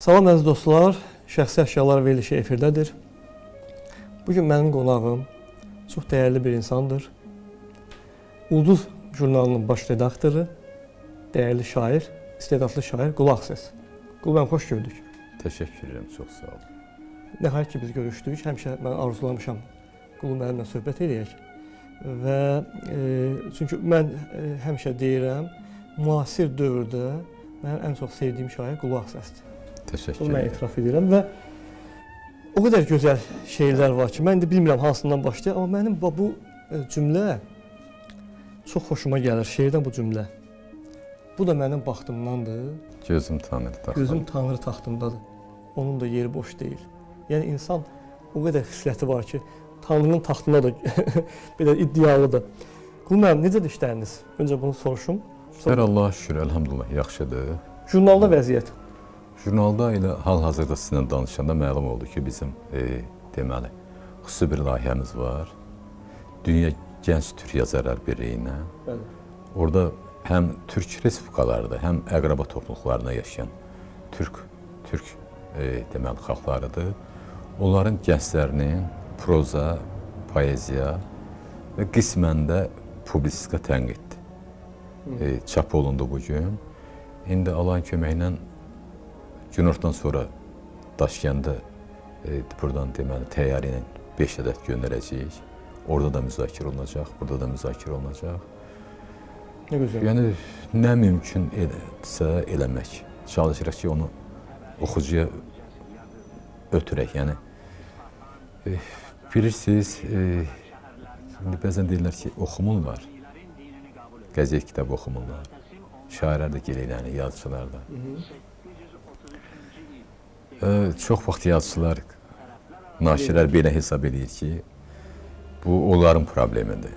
Salam əziz dostlar, şəxsi əşyalar verilişi efirdədir. Bugün mənim qonağım çox dəyərli bir insandır. Ulduz jurnalının baş redaktoru, dəyərli şair, istedadlı şair Qulu Ağses. Qulu, mən xoş gördük. Təşəkkür edirəm, çox sağ olun. Nəhayət ki, biz görüşdük. Həmişə mən arzulamışam Qulu mənimlə söhbət edək. Və çünki mən həmişə deyirəm, müasir dövrdə mənim ən çox sevdiyim şair Qulu Ağsesdir. Təşəkkür Bunu edirəm. mən etiraf edirəm və o qədər gözəl şeirlər var ki, mən də bilmirəm hansından başlayaq, amma mənim bu cümlə çox xoşuma gəlir, şeirdən bu cümlə. Bu da mənim baxtımdandır. Gözüm Tanrı taxtındadır. Gözüm Tanrı taxtındadır. Onun da yeri boş deyil. Yəni insan o qədər xisləti var ki, Tanrının taxtına da belə iddialıdır. Qulu mənim, necədir işləriniz? Öncə bunu soruşum. İşlər Allaha şükür, elhamdülillah, yaxşıdır. Jurnalda vəziyyət. Jurnalda ilə hal-hazırda sizinlə danışanda məlum oldu ki, bizim deməli, xüsusi bir layihəmiz var. Dünya Gənc Türk Yazarlar Birliyinə. Bəli. Orada həm Türk respublikalarında, həm əqraba topluluqlarında yaşayan Türk deməli, xalqlarıdır. Onların gənclərinin proza, poeziya və qismən də publisistika tənqid çap olundu bugün. İndi Allahın köməyi ilə günortadan sonra Daşkəndə buradan deməli təyyarə ilə 5 ədəd göndərəcəyik. Orada da müzakirə olunacaq, burada da müzakirə olunacaq. Nə gözəl. Yəni nə mümkün etsə eləmək. Çalışırıq ki, onu oxucuya ötürək. Yəni bilirsiniz, indi bəzən deyirlər ki, oxumurlar. Qəzet kitab oxumurlar. Şairlər də gəlirlər, yazıçılar da. Çox vaxt yazıçılar, naşirlər belə hesab edir ki, bu onların problemidir,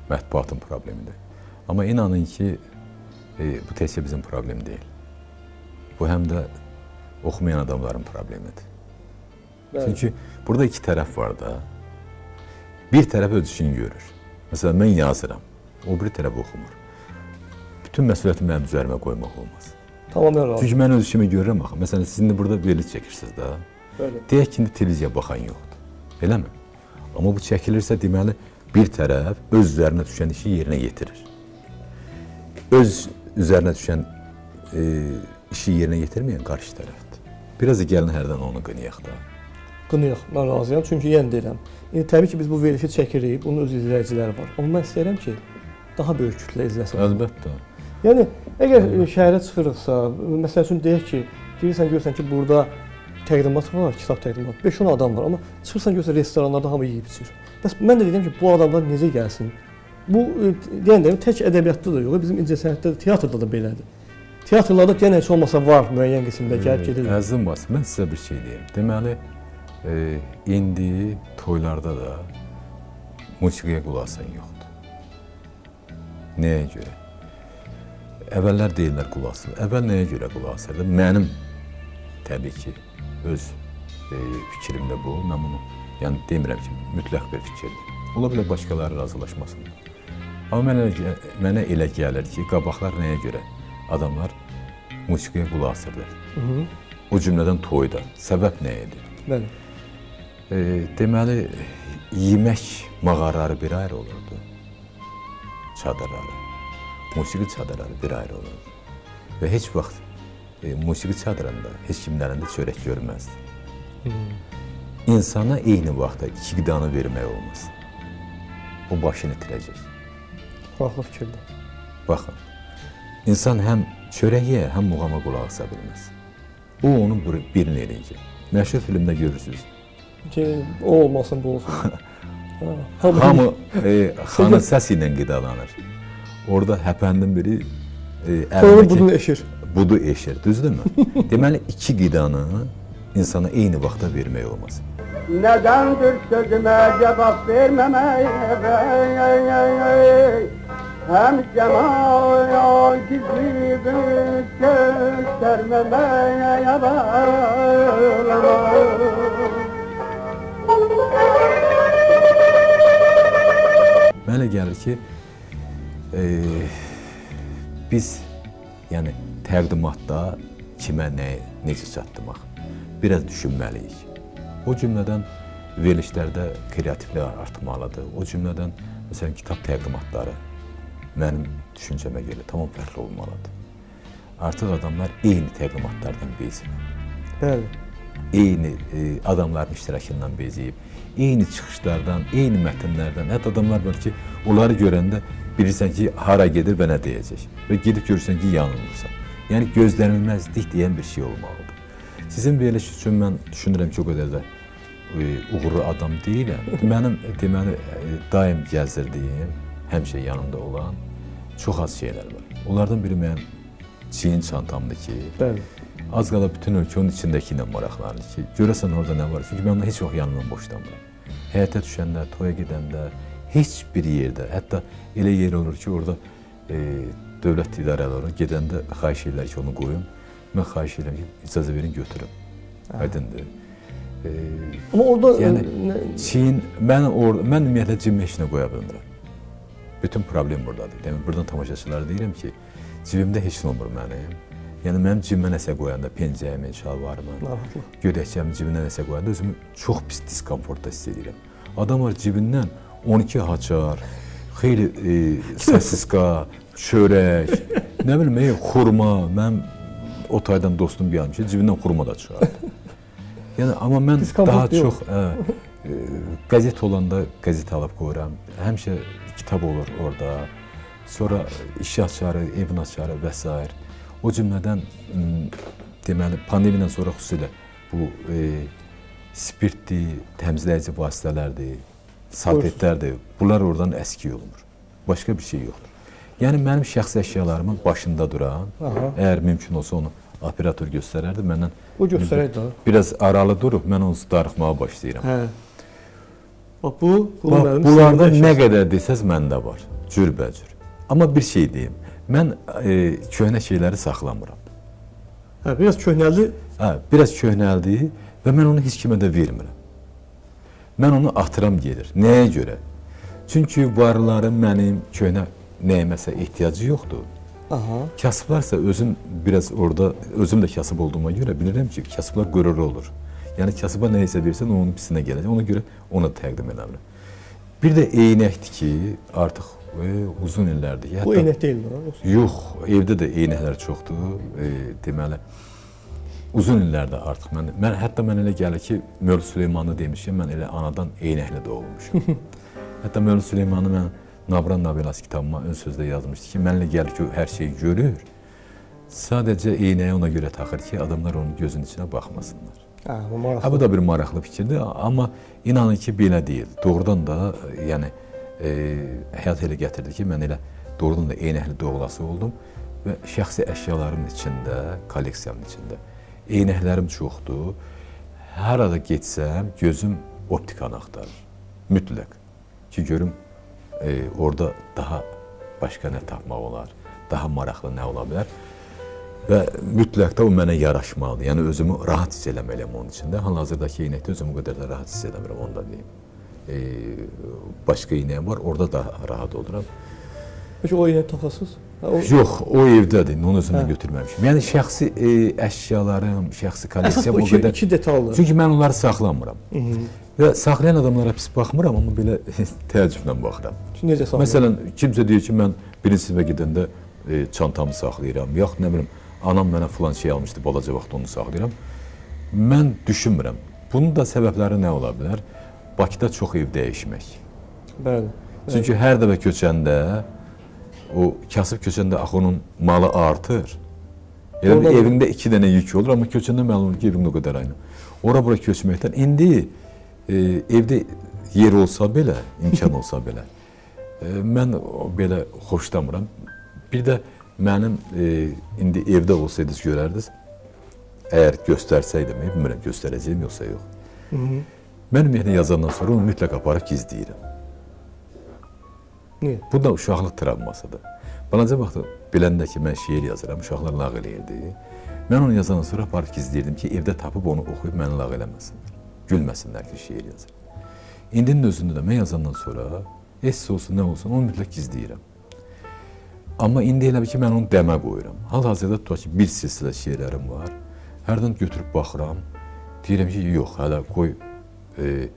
mətbuatın problemidir. Amma inanın ki, bu təkcə bizim problem deyil. Bu həm də oxumayan adamların problemidir. Çünki burada iki tərəf var da. Bir tərəf öz işini görür. Məsələn, mən yazıram, o bir tərəf oxumur. Bütün məsuliyyəti mənim üzərimə qoymaq olmaz. Tamamilə razı. Çünki mən öz işimi görürəm axı. Məsələn, siz indi burada veriliş çəkirsiniz də. Deyək ki, indi televiziya baxan yoxdur. Eləmi? Amma bu çəkilirsə, deməli, bir tərəf öz üzərinə düşən işi yerinə yetirir. Öz üzərinə düşən işi yerinə yetirməyən qarşı tərəfdir. Biraz da gəlin hərdən onu qınayaq da. Qınayaq, mən razıyam. Çünki yenə deyirəm, təbii ki, biz bu verilişi çəkirik, bunun öz izləyiciləri var. Amma mən istəyirəm ki, daha böyük kütlə izləsin. Əlbəttə. Yəni, əgər şəhərə çıxırıqsa, məsəl üçün deyək ki, görürsən ki, burada təqdimat var, kitab təqdimat, 5-10 adam var, amma çıxırsan görürsən restoranlarda hamı yeyib içir. Bəs mən də deyirəm ki, bu adamlar necə gəlsin? Bu, deyəm, tək ədəbiyyatda da yox, bizim incəsənətdə, teatrda da belədir. Teatrlarda yenə heç olmasa var, müəyyən qismdə gəlib gedirlər. Əzizim var, mən sizə bir şey deyim. Deməli, indi toylarda da musiqiyə qulaq asan yoxdur. Nəyə görə? Əvvəllər deyirlər qulaq asılır. Əvvəl nəyə görə qulaq asırdı? Mənim, təbii ki, öz fikrimdə bu. Mən bunu, yəni demirəm ki, mütləq bir fikirdir. Ola bilər başqaları razılaşmasınlar. Amma mənə elə gəlir ki, qabaqlar nəyə görə adamlar musiqiyə qulaq asırlar. O cümlədən toyda. Səbəb nə idi? Bəli. Deməli, yemək mağaraları bir ayrı olurdu. Çadırları. Musiqi çadırları bir ayrı olurdu. Və heç vaxt musiqi çadırında heç kimlərində çörək görməzdi. İnsana eyni vaxtda iki qidanı vermək olmaz. O başını itirəcək. Maraqlı fikirdir. Baxın, insan həm çörək yer, həm muğama qulaq asa bilməz. O, onun birini eləyəcək. Məşhur filmdə görürsünüz. Ki, o olmasın, bu olsun. Hamı xanın səsi ilə qidalanır. Orada həpəndin biri budu eşir. Budu eşir, düzdürmü? Deməli, iki qidanı insana eyni vaxtda vermək olmaz. Nədəndir sözümə cavab verməmək, həm cəmal gizli göstərməmək Mənə gəlir ki, biz yəni təqdimatda kimə necə çatdırmaq. biraz düşünməliyik. O cümlədən verilişlərdə kreativlik artmalıdır. O cümlədən məsələn kitab təqdimatları mənim düşüncəmə görə tamam fərqli olmalıdır. Artıq adamlar eyni təqdimatlardan bezib. Bəli. Eyni adamların iştirakından bezib, eyni çıxışlardan, eyni mətnlərdən. Hətta adamlar var ki, onları görəndə bilirsən ki, hara gedir və nə deyəcək. Və gedib görürsən ki, yanılmırsan. Yəni gözlənilməzlik deyən bir şey olmalıdır. Sizin veriliş üçün mən düşünürəm ki, o qədər də uğurlu adam deyiləm. Mənim deməli daim gəzdirdiyim, həmişə yanımda olan çox az şeylər var. Onlardan biri mənim çiyin çantamdır ki, Bəli. az qala bütün ölkə onun içindəki ilə maraqlanır ki, görəsən orada nə var? Çünki mən onu heç vaxt yanımdan boşlamıram. Həyətə düşəndə, toya gedəndə, heç bir yerdə, hətta elə yer olur ki, orada dövlət idarələri gedəndə xahiş edirlər ki, onu qoyun. Mən xahiş edirəm ki, icazə verin, götürüm. Aydındır. Amma orada Yəni çiyin, mən ümumiyyətlə cibimə heç nə qoya bilmirəm. Bütün problem buradadır. Demək, buradan tamaşaçılara deyirəm ki, cibimdə heç nə olmur mənim. Yəni mənim cibimə nəsə qoyanda, pencəyimi, şalvarımı, gödəkçəmi cibinə nəsə qoyanda özümü çox pis diskomfortda hiss edirəm. Adam var cibindən 12 haçar, xeyli sosiska, çörək, nə bilim, xurma, mən o taydan dostum bir yanım ki, cibindən xurma da çıxardı. Yəni, amma mən daha çox qəzet olanda qəzet alıb qoyuram. Həmişə kitab olur orada. Sonra iş açarı, evin açarı və s. O cümlədən deməli, pandemiyadan sonra xüsusilə bu spirtdir, təmizləyici vasitələrdir, salfetlərdir. Bunlar oradan əski olunur. Başqa bir şey yoxdur. Yəni, mənim şəxsi əşyalarımın başında duran, əgər mümkün olsa onu operator göstərərdi, məndən o göstərək də. Biraz aralı durub, mən onu darıxmağa başlayıram. Bax, mənim bunlarda nə qədər desəz məndə var, cürbəcür. Amma bir şey deyim, mən köhnə şeyləri saxlamıram. Biraz köhnəldi. Biraz köhnəldi və mən onu heç kimə də vermirəm. Mən onu atıram gedir. Nəyə görə? Çünki varların mənim köhnə nəyəməsə ehtiyacı yoxdur. Kasıblarsa özüm biraz orada, özüm də kasıb olduğuma görə bilirəm ki, kasıblar qürurlu olur. Yəni kasıba nə isə versən, onun pisinə gələcək. Ona görə ona təqdim edəmirəm. Bir də eynəkdir ki, artıq uzun illərdir. Bu eynək deyil mi? Yox, evdə də eynəklər çoxdur. Deməli, uzun illərdə artıq hətta mən elə gəlir ki, Mövlud Süleymanı demişəm, mən elə anadan eynəklə doğulmuşum. Hətta Mövlud Süleymanı mən Nabran Nabelası kitabıma ön sözdə yazmışdı ki, mənlə gəlir ki, o hər şeyi görür. Sadəcə eynəyi ona görə taxır ki, adamlar onun gözünün içinə baxmasınlar. Bu da bir maraqlı fikirdir, amma inanın ki, belə deyil. Doğrudan da, yəni, həyat elə gətirdi ki, mən elə doğrudan da eynəkli doğulası oldum və şəxsi əşyalarımın içində, kolleksiyamın içində eynəklərim çoxdur. Hər arada getsəm, gözüm optikanı axtarır, mütləq ki, görüm, orada daha başqa nə tapmaq olar, daha maraqlı nə ola bilər və mütləq də o mənə yaraşmalıdır. Yəni, özümü rahat hiss eləməliyəm onun içində. Hal-hazırdakı eynəkdə özümü qədər də rahat hiss eləmirəm, onu da deyim. Başqa eynəyim var, orada da rahat oluram. Peki, o eynək taxasız? Yox, o evdədir, onu özümdən götürməmişim. Yəni, şəxsi əşyalarım, şəxsi kolleksiyam o qədər... Əsas bu iki detaldır. Çünki mən onları saxlamıram. Və saxlayan adamlara pis baxmıram, amma belə təəccüblə baxıram. Necə saxlayıram? Məsələn, kimsə deyir ki, mən birinci sinifə gedəndə çantamı saxlayıram, yaxud nə bilim, anam mənə filan şey almışdı, balaca vaxt onu saxlayıram. Mən düşünmürəm. Bunun da səbəbləri nə ola bilər? Bakıda çox ev dəyişmək. Bəli. Çünki hər dəfə köçəndə, o kasıb köçəndə axı onun malı artır. Elə bir evində 2 dənə yük olur, amma köçəndə məlum ki, evində o qədər aynı. Ora-bura köçməkdən, indi evdə yer olsa belə, imkan olsa belə, mən belə xoşlamıram. Bir də mənim indi evdə olsaydınız görərdiniz, əgər göstərsəydim, bilmirəm, göstərəcəyim yoxsa yox. Mən ümumiyyətlə yazandan sonra onu mütləq aparıb gizləyirəm. Niyə? Bu da uşaqlıq travmasıdır. Balaca vaxtı biləndə ki, mən şeir yazıram, uşaqlar lağ eləyirdi. Mən onu yazandan sonra aparıb gizləyirdim ki, evdə tapıb onu oxuyub məni lağ eləməsinlər. Gülməsinlər ki, şeir yazır. İndinin özündə də mən yazandan sonra, esse olsun, nə olsun, onu mütləq gizləyirəm. Amma indi elə ki, mən onu dəmə qoyuram. Hal-hazırda tutaq ki, bir silsilə şeirlərim var. Hərdən götürüb baxıram. Deyirəm ki, yox, hələ qoy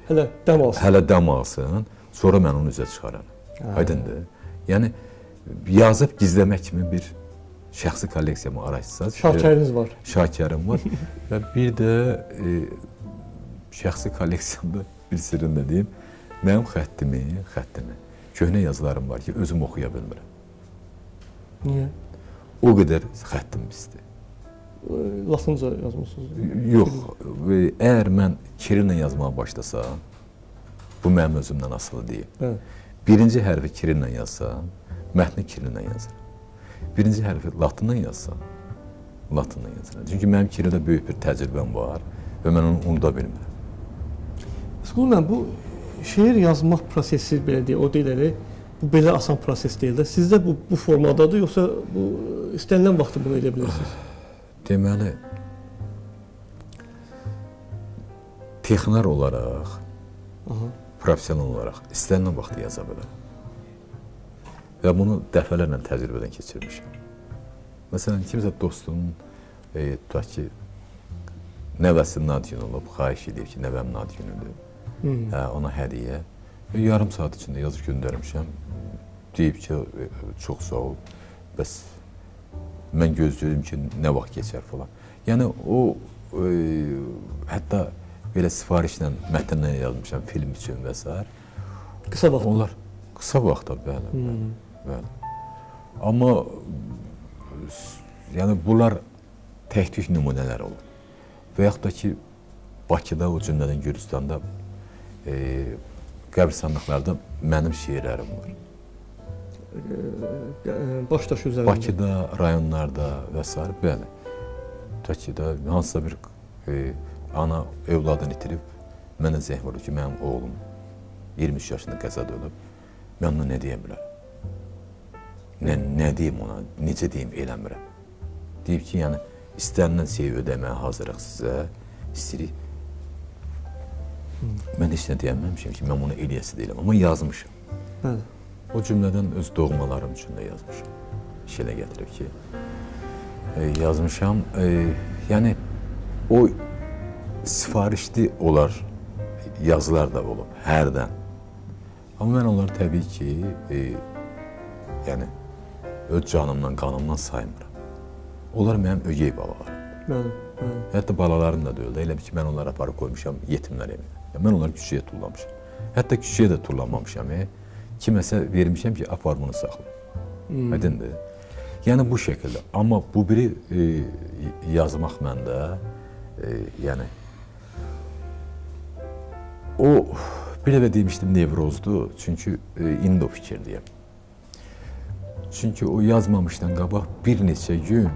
Hələ dəm alsın. hələ dəm alsın, sonra mən onu üzə çıxaram. Aydındır? Yəni yazıb gizləmək kimi bir şəxsi kolleksiyamı araşdırsaz. Şakiriniz var. Şakirəm var. Və bir də şəxsi kolleksiyamda bir sirrini də deyim. Mənim xəttimi, köhnə yazılarım var ki, özüm oxuya bilmirəm. Niyə? O qədər xəttim pisdir. Latınca yazmısınız? Yox, əgər mən kirillə yazmağa başlasam, bu mənim özümdən asılı deyil. Bəli. Birinci hərfi kirillə yazsam, mətni kirillə yazıram. Birinci hərfi latından yazsam, latından yazıram. Çünki mənim kirildə böyük bir təcrübəm var və mən onu unuda bilmirəm. Qulman, bu şeir yazmaq prosesi belə deyək, o deyil, bu belə asan proses deyil də. Sizdə bu formadadır, yoxsa bu istənilən vaxtı bunu edə bilirsiniz? Deməli, texnar olaraq, profesional olaraq istənilən vaxtı yaza bilərəm. Və bunu dəfələrlə təcrübədən keçirmişəm. Məsələn, kimsə dostum, tutaq ki, nəvəsinin ad günü olub, xahiş edib ki, nəvəmin ad günüdür. Ona hədiyyə. Yarım saat içində yazıb göndərmişəm. Deyib ki, çox sağ ol. Bəs mən gözləyirdim ki, nə vaxt keçər falan. Yəni, o, hətta belə sifarişlə, mətnlə yazmışam film üçün və s. Qısa vaxt. Onlar qısa vaxtda, bəli. Amma yəni, bunlar tək-tük nümunələr olur. Və yaxud da ki, Bakıda, o cümlədən Gürcüstanda qəbristanlıqlarda mənim şeirlərim var. Başdaşı üzərində. Bakıda, rayonlarda və s. Bəli. Bakıda hansısa bir ana evladını itirib, mənə zəng vurur ki, mənim oğlum 23 yaşında qəzada ölüb. Mən ona nə deyə bilərəm? Nə deyim ona, necə deyim, eləmirəm. Deyib ki, yəni, istənilən şeyi ödəməyə hazırıq sizə, istəyirik. Mən heç nə deyəməmişəm ki, mən bunu eləyəsi deyiləm, amma yazmışam. Bəli. O cümlədən öz doğmalarım üçün də yazmışam. İşələ gətirib ki, yazmışam. Yəni, o sifarişli olar, yazılar da olub, hərdən. Amma mən onları təbii ki, yəni, öz canımdan, qanımdan saymıram. Onlar mənim ögey balalarım. Bəli, bəli. Hətta balalarım da deyildi. Elə ki, mən onları aparıb qoymuşam yetimlər evinə. Mən onları küçəyə tullamışam. Hətta küçəyə də tullanmamışam. Kiməsə vermişəm ki, apar bunu saxla. Aydındır. Yəni, bu şəkildə. Amma bu biri yazmaq məndə, yəni, o, bir də demişdim, nevrozdur. Çünki indi o fikirdəyəm. Çünki o yazmamışdan qabaq bir neçə gün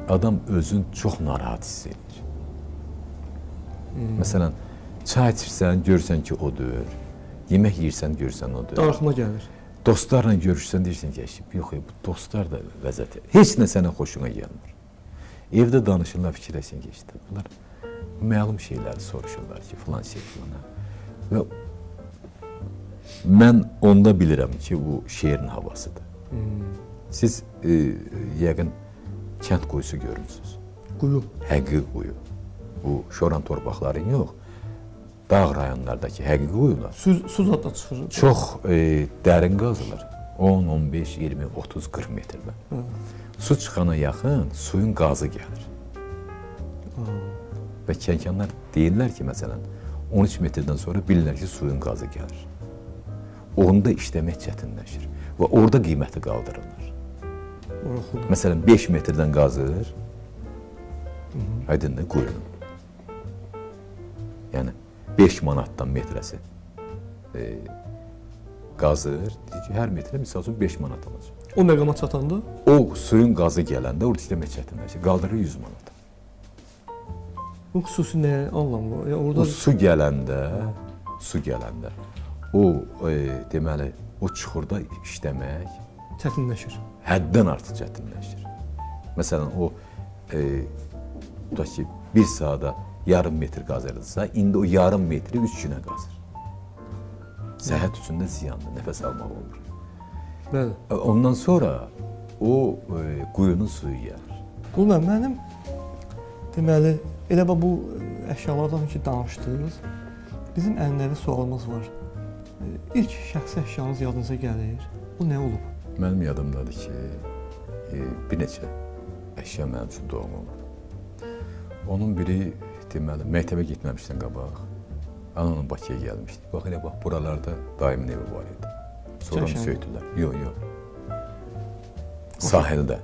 adam özün çox narahat hiss edir. Məsələn, çay içirsən, görürsən ki, odur. Yemək yiyirsən, görürsən, odur. Darıxma gəlir. Dostlarla görürsən, deyirsən ki, yox, bu dostlar da vəziyyət. Heç nə sənə xoşuna gəlmir. Evdə danışırlar, fikirləşən ki, işte, bunlar məlum şeyləri soruşurlar ki, filan şey, filan. Və mən onda bilirəm ki, bu şeirin havasıdır. Siz yəqin kənd quyusu görürsünüz. Quyu. Həqiqi quyu. Bu şoran torpaqların yox, dağ rayonlardakı həqiqi quyular. Su zadda çıxır. Çox dərin qazılır. 10, 15, 20, 30, 40 metrdə. Su çıxana yaxın suyun qazı gəlir. Və kənkanlar deyirlər ki, məsələn, 13 metrdən sonra bilirlər ki, suyun qazı gəlir. Onda işləmək çətinləşir və orada qiyməti qaldırırlar. Məsələn, 5 metrdən qazır, aydındır, quyunun. Yəni, 5 manatdan metrəsi qazır, hər metrə misal üçün 5 manat alacaq. O məqama çatanda? O suyun qazı gələndə orada işləmək çətinləşir, qaldırır 100 manat. Bu xüsusi nə anlamı? O su gələndə, o, deməli, o çuxurda işləmək çətinləşir. Həddən artıq çətinləşir. Məsələn, o, tutaq ki, bir saata yarım metr qazırırsa, indi o yarım metri 3 günə qazır. Səhət üçün də ziyandır, nəfəs almaq olmur. Bəli. Ondan sonra o quyunun suyu gəlir. Qulman, mənim Deməli, elə bu əşyalardan ki danışdınız, bizim ənənəvi sualımız var. İlk şəxsi əşyanız yadınıza gəlir. Bu nə olub? Mənim yadımdadır ki, bir neçə əşya mənim üçün doğum olur. Onun biri, deməli, məktəbə getməmişdən qabaq, anamla Bakıya gəlmişdi. Bax, elə bax, buralarda daimin evi var idi. Sonra mı söydülər? Yox, yox. Sahildə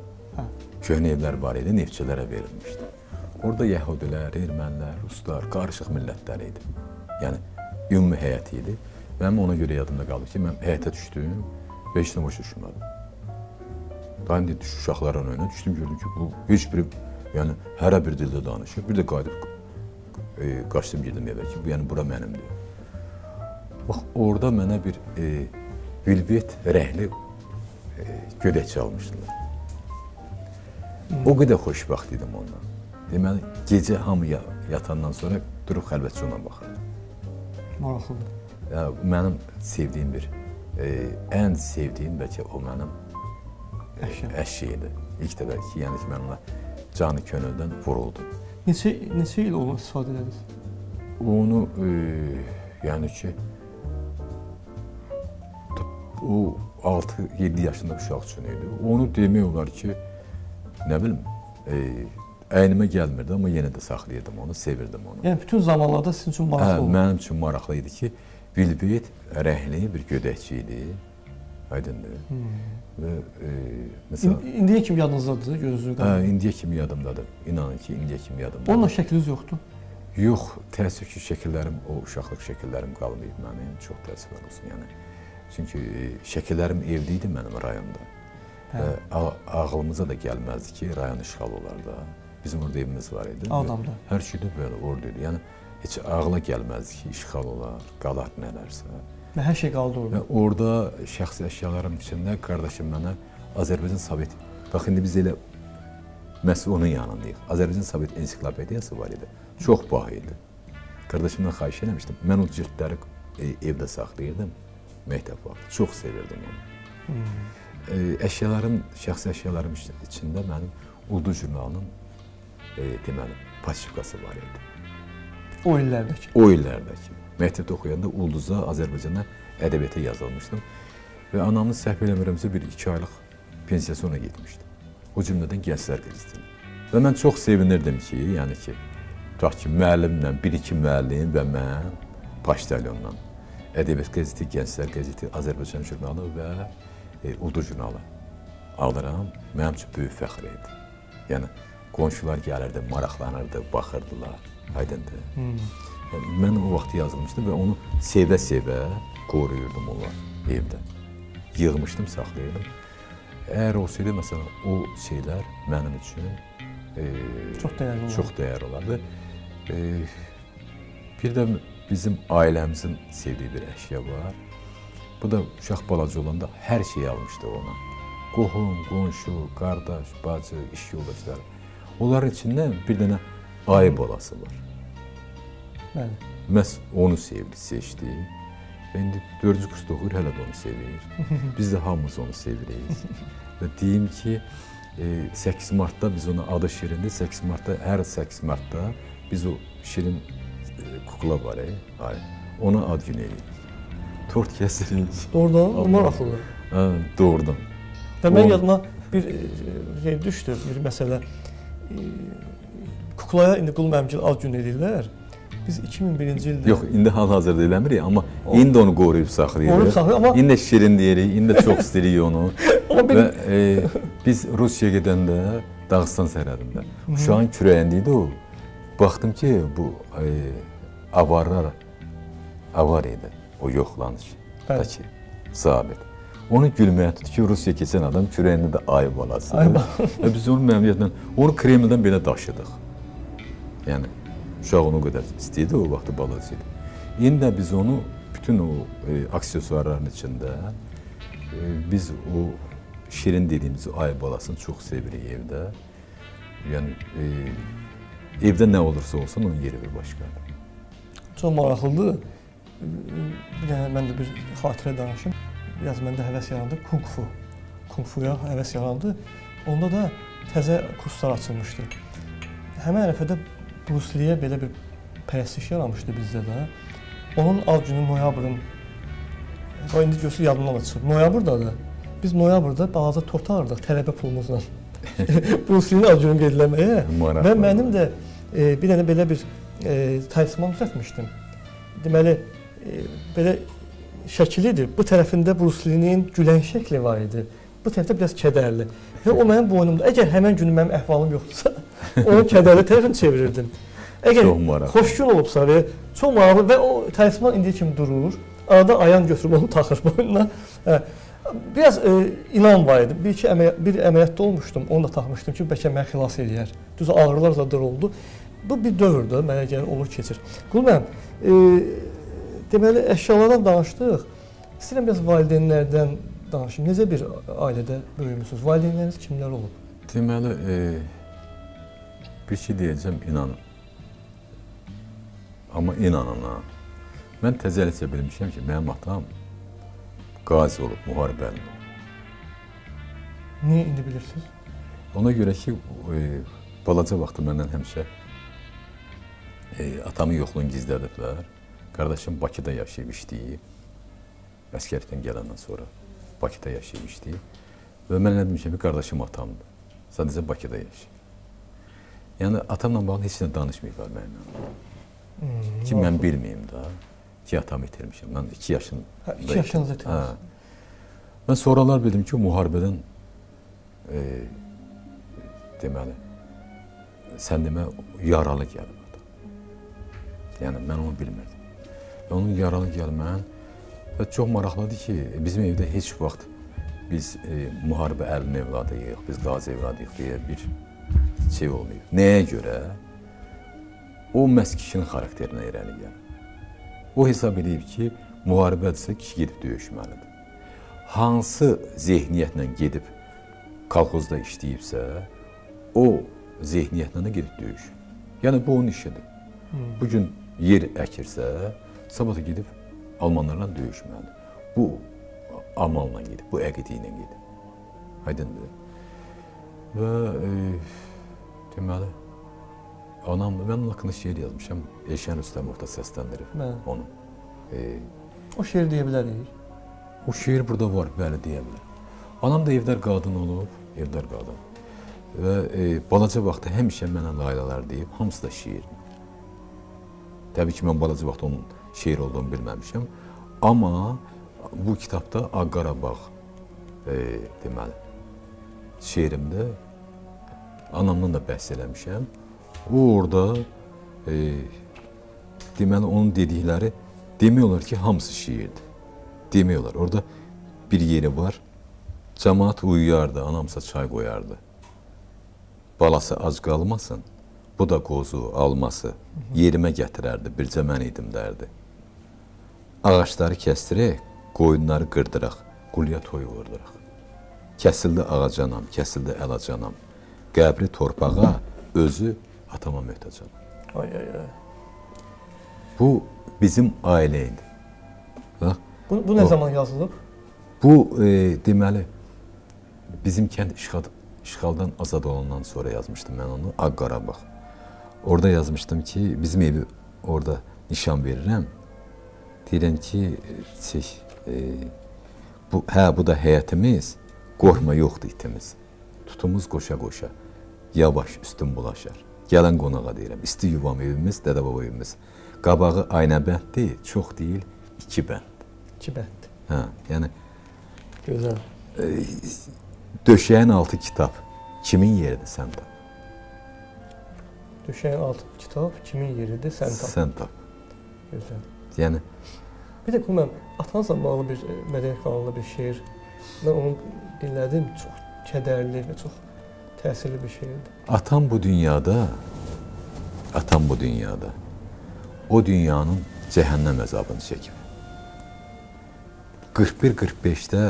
köhnə evlər var idi, neftçilərə verilmişdi. Orada yəhudilər, ermənilər, ruslar, qarışıq millətlər idi. Yəni, ümumi həyət idi. Mənim ona görə yadımda qaldı ki, mən həyətə düşdüm və heç nə başa düşmədim. Daha indi uşaqların önünə düşdüm, gördüm ki, bu heç biri, yəni, hərə bir dildə danışır. Bir də qayıdıb qaçdım, girdim evə ki, yəni, bura mənimdir. Bax, orada mənə bir vilvet rəhli gödəkçi almışdılar. O qədər xoşbəxt idim ondan. Deməli, gecə hamı yatandan sonra durub xəlvətcə ona baxırdım. Maraqlıdır. Mənim sevdiyim bir, ən sevdiyim bəlkə o mənim əşya idi. İlk dəfə ki, yəni ki, mən ona canı könüldən vuruldum. Neçə il onu istifadə edədiniz? Onu, yəni ki, o 6-7 yaşında uşaq üçün idi. Onu demək olar ki, nə bilim, əynimə gəlmirdi, amma yenə də saxlayırdım onu, sevirdim onu. Yəni, bütün zamanlarda sizin üçün maraqlı oldu? Mənim üçün maraqlı idi ki, vilvet rəhli bir gödəkçi idi, aydındır. Və, məsələn... İndiyə kimi yadınızdadır, gözünüzü qalır? İndiyə kimi yadımdadır, inanın ki, indiyə kimi yadımdadır. Onunla şəkliniz yoxdur? Yox, təəssüf ki, şəkillərim, o uşaqlıq şəkillərim qalmayıb mənim, çox təəssüf olsun, yəni. Çünki şəkillərim evdə idi mənim rayonda. Ağlımıza da gəlməzdi ki, rayon işğal olar da. Bizim orada evimiz var idi. Adamda. Hər şey də belə orada idi. Yəni, heç ağla gəlməzdi ki, işğal olar, qalar nələrsə. Və hər şey qaldı orada. Orada şəxsi əşyalarım içində qardaşım mənə Azərbaycan Sovet, bax, indi biz elə məhz onun yanındayıq. Azərbaycan Sovet ensiklopediyası var idi. Çox baha idi. Qardaşımdan xahiş eləmişdim. Mən o cildləri evdə saxlayırdım. Məktəb vaxtı. Çox sevirdim onu. Əşyalarım, şəxsi əşyalarım içində mənim Ulduz jurnalının deməli, pasifikası var idi. O illərdəki? O illərdəki. Məktəbdə oxuyanda Ulduza, Azərbaycana ədəbiyyata yazılmışdım. Və anamın səhv eləmirəmsə bir 2 aylıq pensiyasına getmişdi. O cümlədən Gənclər qəzetini. Və mən çox sevinirdim ki, yəni ki, tutaq ki, müəllimlə, 1-2 müəllim və mən Paştalyonla Ədəbiyyat qəzeti, Gənclər qəzeti, Azərbaycan jurnalı və Ulduz jurnalı alıram. Mənim üçün böyük fəxr idi. Yəni, qonşular gəlirdi, maraqlanırdı, baxırdılar, aydındır. Mən o vaxt yazılmışdım və onu sevə-sevə qoruyurdum onlar evdə. Yığmışdım, saxlayırdım. Əgər olsaydı, məsələn, o şeylər mənim üçün çox dəyərli olardı. Bir də bizim ailəmizin sevdiyi bir əşya var. Bu da uşaq balaca olanda hər şeyi almışdı ona. Qohum, qonşu, qardaş, bacı, iş yoldaşları. Onların içindən bir dənə ayı balası var. Məhz onu sevdi, seçdi. İndi 4-cü kursda oxuyur, hələ də onu sevir. Biz də hamımız onu sevirik. Və deyim ki, 8 martda biz ona adı Şirindir. 8 martda, hər 8 martda biz o Şirin kukla var, ona ad günü edirik. Tort kəsirik. Doğrudan, maraqlıdır. Doğrudan. Və mən yadıma bir şey düşdü, bir məsələ. Kuklaya indi Qul Məmgil ad günü edirlər. Biz 2001-ci ildə... Yox, indi hal-hazırda eləmirik, amma indi onu qoruyub saxlayırıq. İndi şirin deyirik, indi çox istəyirik onu. Və biz Rusiyaya gedəndə, Dağıstan sərhədində, uşağın kürəyində idi o. Baxdım ki, bu avar idi, o yoxlanış. Bəlkə, zabit. Onu gülməyə tutdu ki, Rusiyaya keçən adam kürəyində də ayı balası. Və biz onu məmnuniyyətlə, onu Kremldən belə daşıdıq. Yəni, uşaq onu qədər istəyirdi, o vaxtı balaca idi. İndi də biz onu, bütün o aksesuarların içində, biz o şirin dediyimiz ayı balasını çox sevirik evdə. Yəni, evdə nə olursa olsun, onun yeri bir başqadır. Çox maraqlıdır. Bir dənə mən də bir xatirə danışım. Biraz məndə həvəs yarandı, kung-fu. Kung-fuya həvəs yarandı. Onda da təzə kurslar açılmışdı. həmin ərəfədə Bruce Lee-yə belə bir pərəstiş yaranmışdı bizdə də. Onun ad günü noyabrın, o indi görürsünüz yadımdan da çıxıb. Noyabrdadır. Biz noyabrda balaca tort alırdıq tələbə pulumuzla. Bruce Lee-nin ad gününü qeyd eləməyə. Və mənim də bir dənə belə bir talisman düzəltmişdim. Deməli, belə şəkilidir. Bu tərəfində Bruce Lee-nin gülən şəkli var idi. Bu tərəfdə biraz kədərli. Və o mənim boynumda. Əgər həmin gün mənim əhvalım yoxdursa, onun kədərli tərəfini çevirirdim. Əgər xoş gün olubsa və çox maraqlı və o talisman indiyə kimi durur. Arada ayan götürüb onu taxır boynuna. Biraz inan var idi. Bir əməliyyatda olmuşdum. Onu da taxmışdım ki, bəlkə məni xilas eləyər. Düz ağrılar zadır oldu. Bu bir dövrdür, mənə gəlir, olur, keçir. Qul mənim, deməli, əşyalardan danışdıq. İstəyirəm biraz valideynlərdən danışım. Necə bir ailədə böyümüsünüz? Valideynləriniz kimlər olub? Deməli, bir şey deyəcəm, inanın. Amma inanın, mən təzəlicə bilmişəm ki, mənim atam qazi olub, müharibəli olub. Niyə indi bilirsiniz? Ona görə ki, balaca vaxtı məndən həmişə atamın yoxluğunu gizlədiblər. Qardaşım Bakıda yaşayıb işləyib. Əskərlikdən gələndən sonra Bakıda yaşayıb işləyib. Və mən nə demişəm ki, qardaşım atamdır. Sadəcə Bakıda yaşayıb. Yəni, atamla bağlı heç nə danışmayıblar mənimlə. Ki, mən bilməyim də ki, atamı itirmişəm. Mən 2 yaşında. 2 yaşınızı itirmişsiniz. Mən sonralar bildim ki, müharibədən deməli, sən demə, yaralı gəlib adam. Yəni, mən onu bilmirdim. Və onun yaralı gəlmən və çox maraqlıdır ki, bizim evdə heç vaxt biz müharibə əlinin evladıyıq, biz qazi evladıyıq deyə bir şey olmayıb. Nəyə görə? O məhz kişinin xarakterinə irəli gəlir. O hesab edib ki, müharibədirsə kişi gedib döyüşməlidir. Hansı zehniyyətlə gedib kolxozda işləyibsə, o zehniyyətlə də gedib döyüşür. Yəni, bu onun işidir. Bugün yer əkirsə, sabah da gedib almanlarla döyüşməlidir. Bu amalla gedib, bu əqidə ilə gedib. Aydındır. Və deməli, anam, mən onun haqqında şeir yazmışam. Elşən Rüstəmov da səsləndirib onu. O şeir deyə bilərik? O şeir burada var, bəli, deyə bilərik. Anam da evdar qadın olub, evdar qadın. Və balaca vaxtı həmişə mənə laylalar deyib, hamısı da şeirdir. Təbii ki, mən balaca vaxtı onun şeir olduğunu bilməmişəm. Amma bu kitabda Ağqarabağ deməli, şeirimdə anamdan da bəhs eləmişəm. O orada deməli, onun dedikləri demiyorlar ki, hamısı şiirdir. Demiyorlar. Orada bir yeri var. Cəmaat uyuyardı, anamsa çay qoyardı. Balası ac qalmasın, bu da qozu, alması yerimə gətirərdi, bircə mən idim dərdi. Ağaçları kəstirək, qoyunları qırdıraq, qulya toy vurduraq. Kəsildi ağacanam, kəsildi əlacanam, qəbri torpağa, özü atama möhtacam. Ay. Bu bizim ailə idi. Bu nə zaman yazılıb? Bu, deməli, bizim kənd işğaldan azad olandan sonra yazmışdım mən onu, Ağqarabağ. Orada yazmışdım ki, bizim evi orada nişan verirəm. Deyirəm ki, bu da həyətimiz, qorxma yoxdur itimiz. Tutumuz qoşa-qoşa, yavaş üstün bulaşar. Gələn qonağa deyirəm, isti yuvam evimiz, dədə-baba evimiz. Qabağı aynəbənddir, çox deyil, 2 bənd. 2 bənd. Hə, yəni... Gözəl. Döşəyin altı kitab, kimin yeridir, sən tap. Döşəyin altı kitab, kimin yeridir, sən tap. Sən tap. Gözəl. Yəni... Bir də mən atanızla bağlı bir mədəniyyət kanalında bir şeir, mən onu dinlədim, çox kədərli və çox təsirli bir şeirdir. Atam bu dünyada, o dünyanın cəhənnəm əzabını çəkib. 41-45-də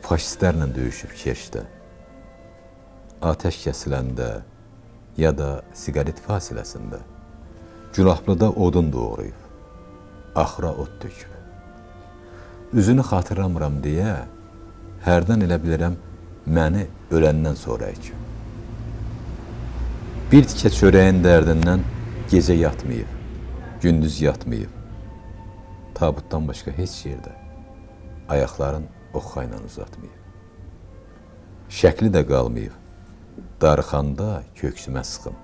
faşistlərlə döyüşüb Kerşdə. Atəş kəsiləndə ya da siqaret fasiləsində Gülahlıda odun doğrayıb, axıra ot töküb. Üzünü xatırlamıram deyə, hərdən elə bilirəm məni öləndən sonra əkib. Bir tikə çörəyin dərdindən gecə yatmayıb, gündüz yatmayıb. Tabutdan başqa heç yerdə ayaqların oxa ilə uzatmayıb. Şəkli də qalmayıb, darıxanda köksümə sıxım.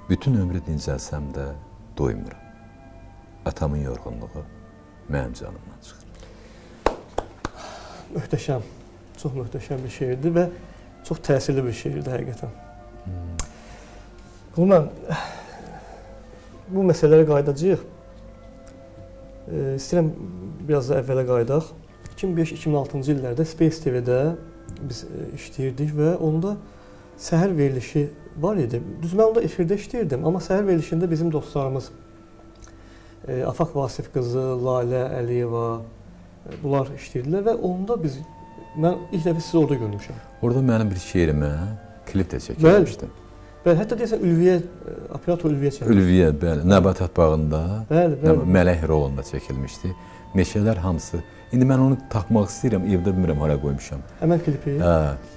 Bütün ömrü dincəlsəm də doymuram. Atamın yorğunluğu mənim canımdan çıxır. Möhtəşəm, çox möhtəşəm bir şeirdir və çox təsirli bir şeirdir həqiqətən. Mən bu məsələlərə qayıdacağıq. İstəyirəm biraz da əvvələ qayıdaq. 2005-2006-cı illərdə Space TV-də biz işləyirdik və onda səhər verilişi var idi. Düz mən onda efirdə işləyirdim, amma səhər verilişində bizim dostlarımız Afaq Vasif qızı, Lalə Əliyeva bunlar işləyirdilər və onda mən ilk dəfə sizi orada görmüşəm. Orada mənim bir şeirimə klip də çəkilmişdi. Bəli, hətta deyəsən Ülviyə, operator Ülviyə çəkilmişdi. Ülviyə, bəli, Nəbatat bağında, bəli. Mələk rolunda çəkilmişdi. Meşələr hamısı. İndi mən onu tapmaq istəyirəm, evdə bilmirəm hara qoymuşam. Həmən klipi?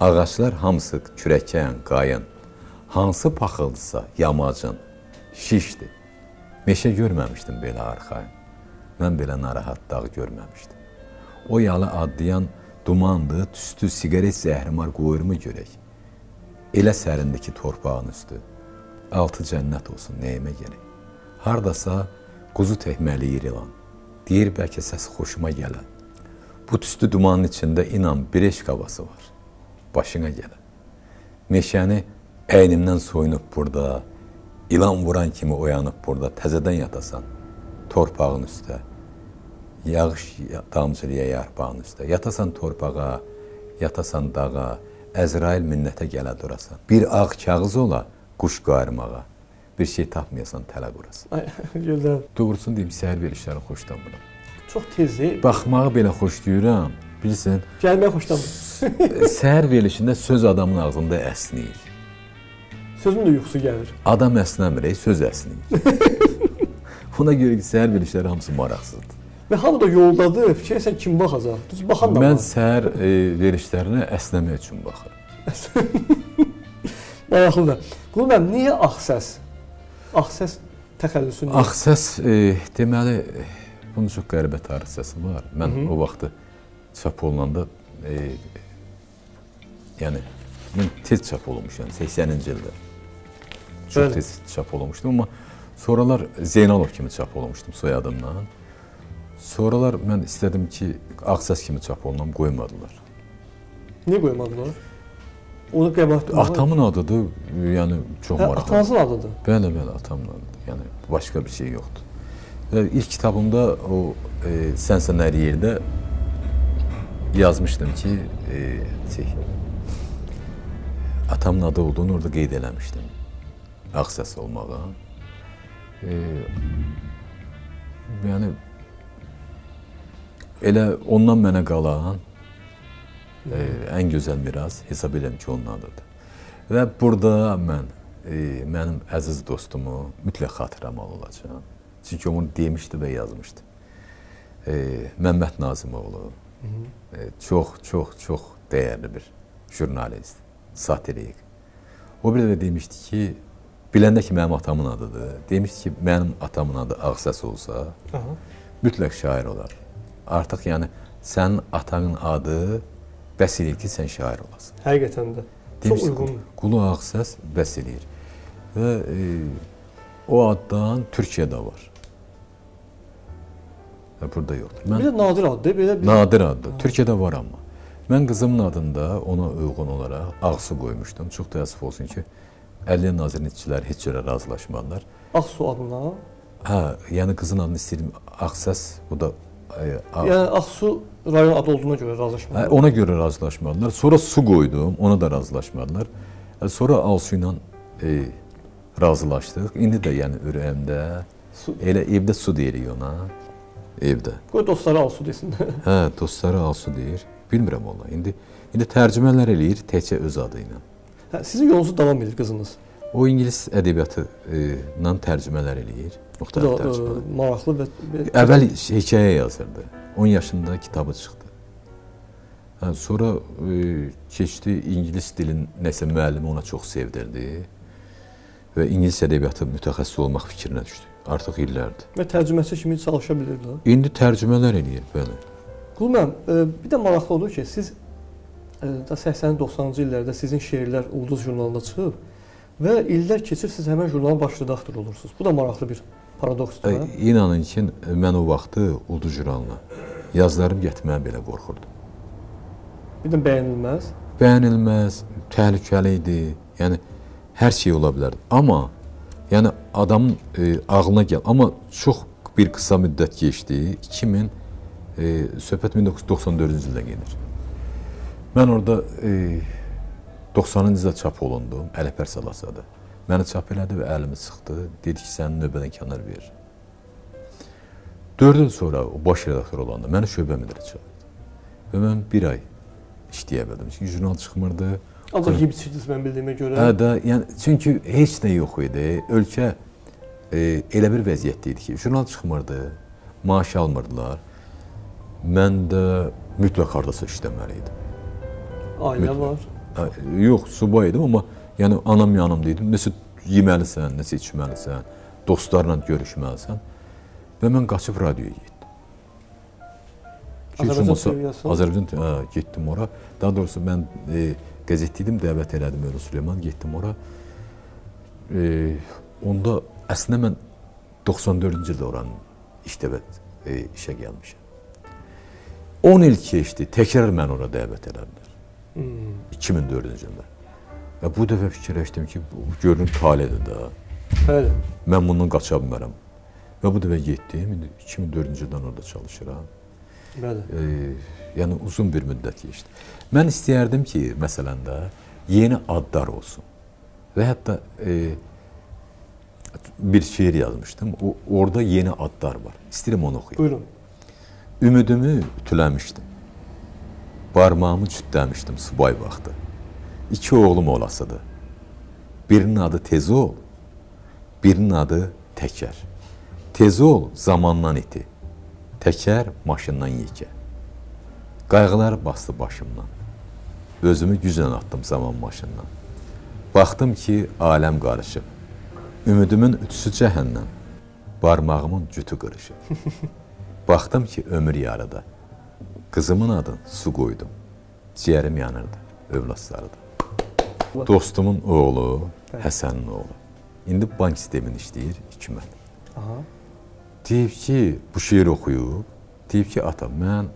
Ağaclar hamısı kürəkən, qayın. Hansı paxıldısa yamacın, şişdi. Meşə görməmişdim belə arxayın. Mən belə narahat dağ görməmişdim. O yalı adlayan dumandı, tüstü, siqaret zəhrimar qoyurmu görək. Elə sərindi ki torpağın üstü. Altı cənnət olsun, nəyimə gerək. Hardasa quzu təkməliyir ilan. Deyir bəlkə səsi xoşuma gələn. Bu tüstü dumanın içində inan bir eşq havası var. Başına gələn. Meşəni əynimdən soyunub burada, ilan vuran kimi oyanıb burada, təzədən yatasan, torpağın üstə, yağış damcılıya yarpağın üstə, yatasan torpağa, yatasan dağa, Əzrail minnətə gələ durasan. Bir ağ kağız ola, quş qarmağa, bir şey tapmayasan tələ qurasan. Ay, gözəl. Doğrusunu deyim, səhər verilişləri xoşlanmıram. Çox tezdir. Baxmağı belə xoşlayıram, bilirsən. Gəlməyə xoşlanmıram. Səhər verilişində söz adamın ağzında əsniyir. Sözün də yuxusu gəlir. Adam əsnəmir, söz əsniyir. Ona görə ki, səhər verilişləri hamısı maraqsızdır. Və hamı da yoldadır, fikirləsən kim baxacaq? Düz baxan da var. Mən səhər verilişlərinə əsnəmək üçün baxıram. Maraqlıdır. Qulum, niyə Ağsəs? Ağsəs təxəllüsü niyə? Ağsəs, deməli, bunun çox qəribə tarixçəsi var. Mən o vaxtı çap olunanda, yəni, mən tez çap olunmuşam, 80-ci ildə. Çox tez çap olunmuşdum, amma sonralar Zeynalov kimi çap olunmuşdum soyadımdan. Sonralar mən istədim ki, Ağsəs kimi çap olunam, qoymadılar. Niyə qoymadılar? Onu qəbahət var. Atamın adıdır, yəni çox maraqlı. Atanızın adıdır? Bəli, atamın adıdır. Yəni başqa bir şey yoxdur. Və ilk kitabımda o Sənsən hər yerdə yazmışdım ki, atamın adı olduğunu orada qeyd eləmişdim. Ağsəs olmağa. Yəni elə ondan mənə qalan ən gözəl miras hesab edirəm ki, onun adıdır. Və burada mənim əziz dostumu mütləq xatırlamalı olacağam. Çünki onu demişdi və yazmışdı. Məmməd Nazimoğlu çox dəyərli bir jurnalist, satirik. O bir də demişdi ki, biləndə ki, mənim atamın adıdır. Demişdi ki, mənim atamın adı Ağsəs olsa, mütləq şair olar. Artıq yəni, sənin atanın adı bəs eləyir ki, sən şair olasın. Həqiqətən də. Çox uyğundur. Qulu Ağsəs bəs eləyir. Və o addan Türkiyədə var. Və burada yoxdur. Bir də nadir addır. Nadir addır. Türkiyədə var amma. Mən qızımın adında ona uyğun olaraq Ağsu qoymuşdum. Çox təəssüf olsun ki, Ədliyyə Nazirinin işçiləri heç cürə razılaşmadılar. Ağsu adına? Hə, yəni qızın adını istəyirdim Ağsəs, bu da yəni Ağsu rayon adı olduğuna görə razılaşmadılar. Ona görə razılaşmadılar. Sonra su qoydum, ona da razılaşmadılar. Sonra Alsu ilə razılaşdıq. İndi də yəni ürəyimdə, elə evdə su deyirik ona, evdə. Qoy dostları Alsu desin. Hə, dostları Alsu deyir. Bilmirəm vallahi. İndi tərcümələr eləyir təkcə öz adı ilə. Hə, sizin yolunuzu davam edir qızınız. O ingilis ədəbiyyatı ilə tərcümələr eləyir. Müxtəlif tərcümələr. Maraqlı və əvvəl hekayə yazırdı. 10 yaşında kitabı çıxdı. Hə, sonra keçdi ingilis dilin nəsə müəllimi ona çox sevdirdi. və ingilis ədəbiyyatı mütəxəssis olmaq fikrinə düşdük. Artıq illərdir. Və tərcüməçi kimi çalışa bilirlər. İndi tərcümələr eləyir, bəli. Qul müəllim, bir də maraqlı olur ki, siz da 80-90-cı illərdə sizin şeirlər Ulduz jurnalında çıxıb və illər keçir siz həmən jurnalın baş redaktoru olursunuz. Bu da maraqlı bir paradoksdur. İnanın ki, mən o vaxtı Ulduz jurnalına yazılarım getməyə belə qorxurdum. Bir də bəyənilməz. Bəyənilməz, təhlükəli idi. Yəni hər şey ola bilər. Amma yəni adamın ağlına gəl. Amma çox bir qısa müddət keçdi. Söhbət 1994-cü ildə gedir. Mən orada 90-cı ildə çap olundum, Ələkbər Salasada. Məni çap elədi və əlimi sıxdı. Dedi ki, sənin növbədən kənar verir. 4 il sonra o baş redaktor olanda məni şöbə müdiri çağırdı. Və mən bir ay işləyə bildim. Çünki jurnal çıxmırdı. Ancaq yiyib içirdiniz mən bildiyimə görə. Hə də, yəni çünki heç nə yox idi. Ölkə elə bir vəziyyətdə idi ki, jurnal çıxmırdı, maaş almırdılar. Mən də mütləq hardasa işləməli idim. Ailə var. Yox, subay idim, amma yəni anam yanımda idim. Nəsə yeməlisən, nəsə içməlisən, dostlarla görüşməlisən. Və mən qaçıb radioya getdim. Azərbaycan getdim ora. Daha doğrusu mən qəzetdə idim, dəvət elədim Öyrü Süleyman, getdim ora. Onda əslində mən 94-cü ildə oranın işə gəlmişəm. 10 il keçdi, təkrar mən ora dəvət elədilər. 2004-cü ildə. Və bu dəfə fikirləşdim ki, görünür taledir də. Bəli. Mən bundan qaça bilmərəm. Və bu dəfə getdim, indi 2004-cü ildən orada çalışıram. Bəli. Yəni uzun bir müddət keçdi. Mən istəyərdim ki, məsələn də yeni adlar olsun. Və hətta bir şeir yazmışdım. Orada yeni adlar var. İstəyirəm onu oxuyum. Buyurun. Ümidimi ütüləmişdim. Barmağımı cütləmişdim subay vaxtı. 2 oğlum olasıdır. Birinin adı Tezol, birinin adı Təkər. Tezol zamandan iti, Təkər maşından yekə. Qayğılar bastı başımdan. Özümü güclə atdım zaman maşından. Baxdım ki, aləm qarışıb. Ümidimin ütüsü cəhənnəm, barmağımın cütü qırışıb. Baxdım ki, ömür yarıda. Qızımın adını su qoydum. Ciyərim yanırdı, övladlarıda. Dostumun oğlu, Həsənin oğlu. İndi bank sistemini işləyir, hikmət. Deyib ki, bu şeir oxuyub, deyib ki, ata, mən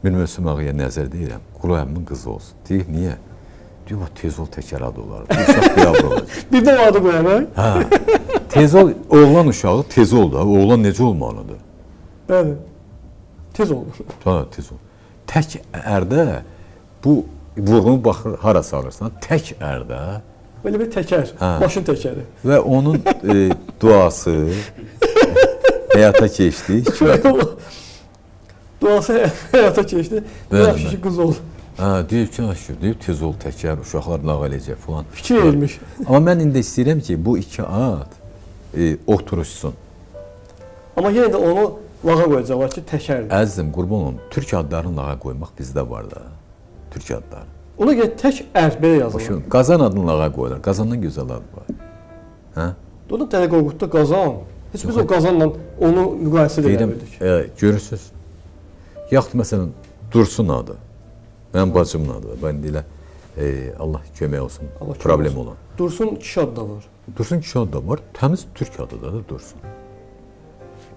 Mirmövsüm ağaya nəzər deyirəm, Qulu əmmin qızı olsun. Deyib, niyə? Deyib, Tezol Təkər adı olar, bu uşaq biyabr olacaq. Bir də o adı qoyamək? Hə, Tezol, oğlan uşağı Tezol da, oğlan necə olmalıdır? Bəli, Tezol. Ha, Tezol. Tək ərdə, bu vurğunu baxır, hara salırsan, tək ərdə. Belə bir təkər, maşın təkəri. Və onun duası həyata keçdi. Duası həyata keçdi. Yaxşı ki, qız oldu. Deyib ki, deyib Tezol Təkər, uşaqlar lağ eləyəcək falan. Fikir vermiş. Amma mən indi istəyirəm ki, bu 2 ad oturuşsun. Amma yenə də onu lağa qoyacaqlar ki, təkərdir. Əzizim, qurban olum, türk adlarını lağa qoymaq bizdə var da. Türk adları. Ona görə tək belə yazılır. Qazan adını lağa qoyurlar. Qazandan gözəl adı var. Hə? Orada Dəli Qorqudda Qazan. Heç biz o Qazanla onu müqayisə edə bilmirdik. Görürsünüz. Yaxud məsələn Dursun adı. Mənim bacımın adı. Mən elə Allah kömək olsun. Problem olan. Dursun kişi adı da var. Dursun kişi adı da var. Təmiz türk adı da Dursun.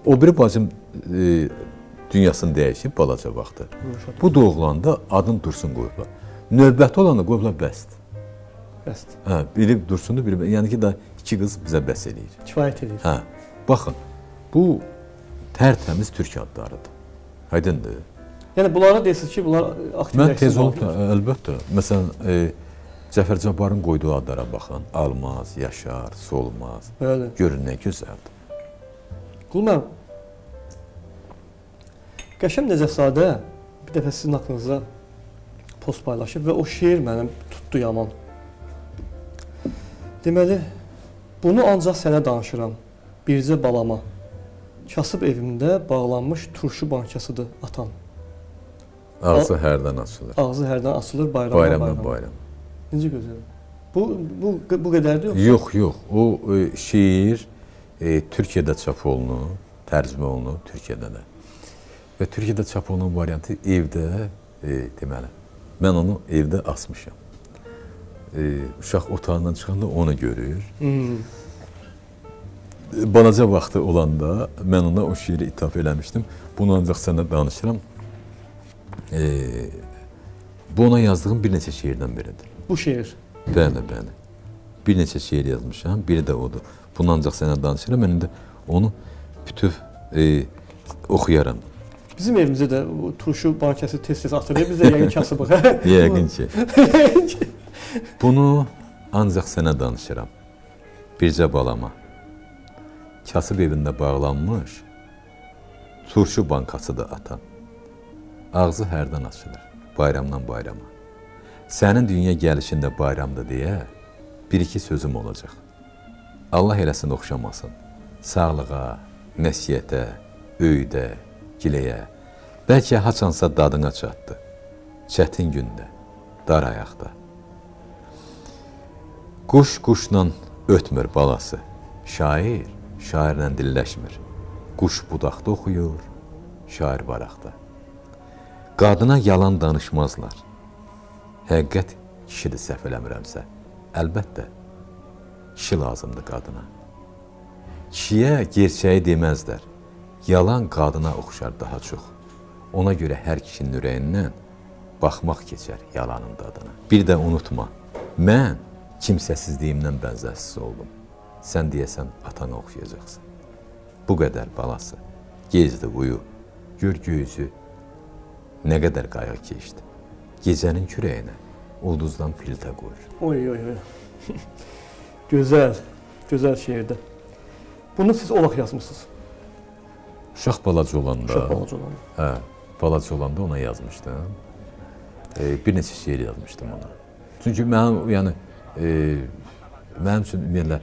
O biri bacım dünyasını dəyişib balaca vaxtı. Bu doğulanda adını Dursun qoyublar. Növbəti olanı qoyublar Bəst. Bəst. Hə, biri Dursundur, biri yəni ki, da 2 qız bizə bəs eləyir. Kifayət eləyir. Hə, baxın, bu tərtəmiz türk adlarıdır. Aydındır. Yəni, bunlara deyirsiniz ki, bunlar aktiv mən Tezol, əlbəttə. Məsələn, Cəfər Cabbarın qoyduğu adlara baxın. Almaz, Yaşar, Solmaz. Bəli. Görün, nə gözəldir. Qul müəllim, Qəşəm Necəfzadə bir dəfə sizin haqqınızda post paylaşıb və o şeir mənim tutdu yaman. Deməli, bunu ancaq sənə danışıram, bircə balama. Kasıb evimdə bağlanmış turşu bankasıdır atam. Ağzı hərdən açılır. Ağzı hərdən açılır bayramdan bayrama. Bayram. Necə gözəl. Bu qədərdir yoxsa? Yox, yox. O şeir Türkiyədə çap olunub, tərcümə olunub Türkiyədə də. Və Türkiyədə çap olunan variantı evdə, deməli, mən onu evdə asmışam. Uşaq otağından çıxanda onu görür. Balaca vaxtı olanda mən ona o şeiri ithaf eləmişdim. Bunu ancaq sənə danışıram. Bu ona yazdığım bir neçə şeirdən biridir. Bu şeir? Bəli, bəli. Bir neçə şeir yazmışam, biri də odur. Bunu ancaq sənə danışıram, mən indi onu bütöv oxuyaram. Bizim evimizdə də turşu bankəsi tez-tez atılır, biz də yəqin kasıbıq. Yəqin ki. Bunu ancaq sənə danışıram, bircə balama. Kasıb evində bağlanmış, turşu bankasıdır atan. Ağzı hərdən açılır, bayramdan bayrama. Sənin dünya gəlişində bayramdır deyə bir-iki sözüm olacaq. Allah eləsin oxşamasın. Sağlığa, nəsiyyətə, öydə, giləyə. Bəlkə haçansa dadına çatdı. Çətin gündə, dar ayaqda. Quş quşla ötmür balası. Şair şairlə dilləşmir. Quş budaqda oxuyur, şair varaqda. Qadına yalan danışmazlar. Həqiqət kişidir səhv eləmirəmsə. Əlbəttə, kişi lazımdır qadına. Kişiyə gerçəyi deməzlər. Yalan qadına oxşar daha çox. Ona görə hər kişinin ürəyindən baxmaq keçər yalanın dadına. Bir də unutma, mən kimsəsizliyimdən bənzərsiz oldum. Sən deyəsən atana oxuyacaqsın. Bu qədər balası, gezdi uyu, gör göyüzü, nə qədər qayğı keçdi. Gecənin kürəyinə ulduzdan filtə qoyur. Oy, oy, oy. Gözəl, gözəl şeirdir. Bunu siz olaq yazmışsınız. Uşaq balaca olanda, Uşaq balaca olanda. Hə, balaca olanda ona yazmışdım. Bir neçə şeir yazmışdım ona. Çünki mənim, yəni, mənim üçün ümumiyyətlə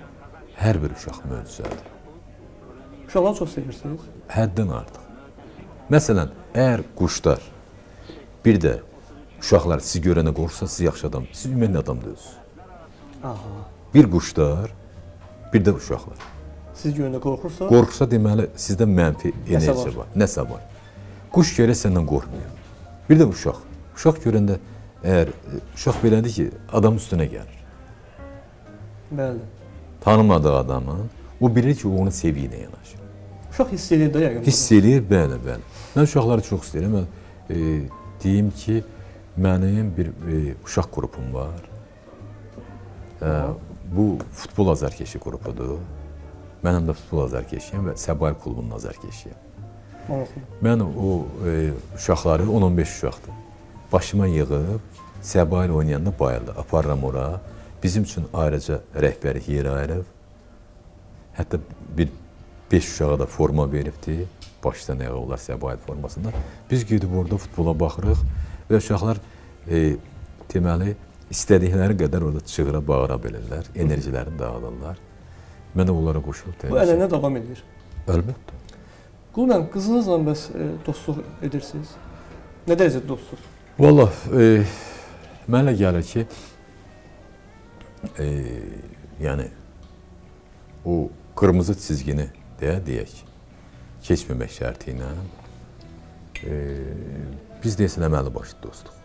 hər bir uşaq möcüzədir. Uşaqları çox sevirsiniz? Həddən artıq. Məsələn, əgər quşlar, bir də uşaqlar sizi görənə qorxsa, siz yaxşı adam, siz ümumiyyətlə adam deyilsiniz. Aha. Bir quşlar, bir də uşaqlar. Siz görəndə qorxursa? Qorxsa deməli, sizdə mənfi enerji var, nəsə var. Quş görə səndən qorxmuyor. Bir də uşaq. Uşaq görəndə, əgər uşaq belədir ki, adam üstünə gəlir. Bəli. Tanımadığı adamın, o bilir ki, o onu sevgiylə yanaşır. Uşaq hiss edir də yəqin. Hiss edir, bəli, bəli. Mən uşaqları çox istəyirəm. Mən deyim ki, mənim bir uşaq qrupum var. Bu futbol azarkeşi qrupudur. Mən həm də futbol azarkeşiyəm və Səbail klubunun azarkeşiyəm. Mən o uşaqları, 10-15 uşaqdır, başıma yığıb, Səbail oynayanda bayıldı, aparıram ora. Bizim üçün ayrıca rəhbəri yer ayırıb, hətta bir 5 uşağa da forma veribdir, başdan ayağa olar Səbail formasında. Biz gedib orada futbola baxırıq və uşaqlar deməli, istədikləri qədər orada çığıra, bağıra bilirlər, enerjilərini dağılırlar. Mən də onlara qoşulub təbii. Bu ənənə davam edir. Əlbəttə. Qulmən, qızınızla bəs dostluq edirsiniz? Nə dərəcədə dostluq? Vallahi, mənə gəlir ki, yəni, o qırmızı çizgini deyək, keçməmək şərti ilə biz deyəsən əməli başlı dostluq.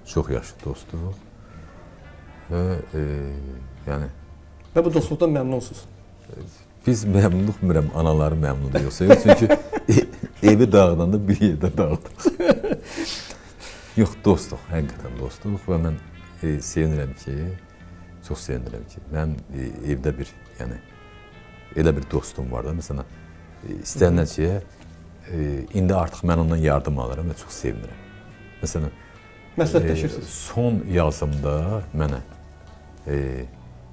Çox yaşlı dostluq və yəni... Və bu dostluqdan məmnunsunuz? Biz məmnunluq bilmirəm, anaları məmnundur yoxsa yox, çünki evi dağıdanda bir yerdə dağıdıq. Yox, dostluq, həqiqətən dostluq və mən sevinirəm ki, çox sevinirəm ki, mənim evdə bir, yəni, elə bir dostum var da, məsələn, istənilən şeyə, indi artıq mən ondan yardım alıram və çox sevinirəm. Məsələn, məsləhətləşirsiniz. Son yazımda mənə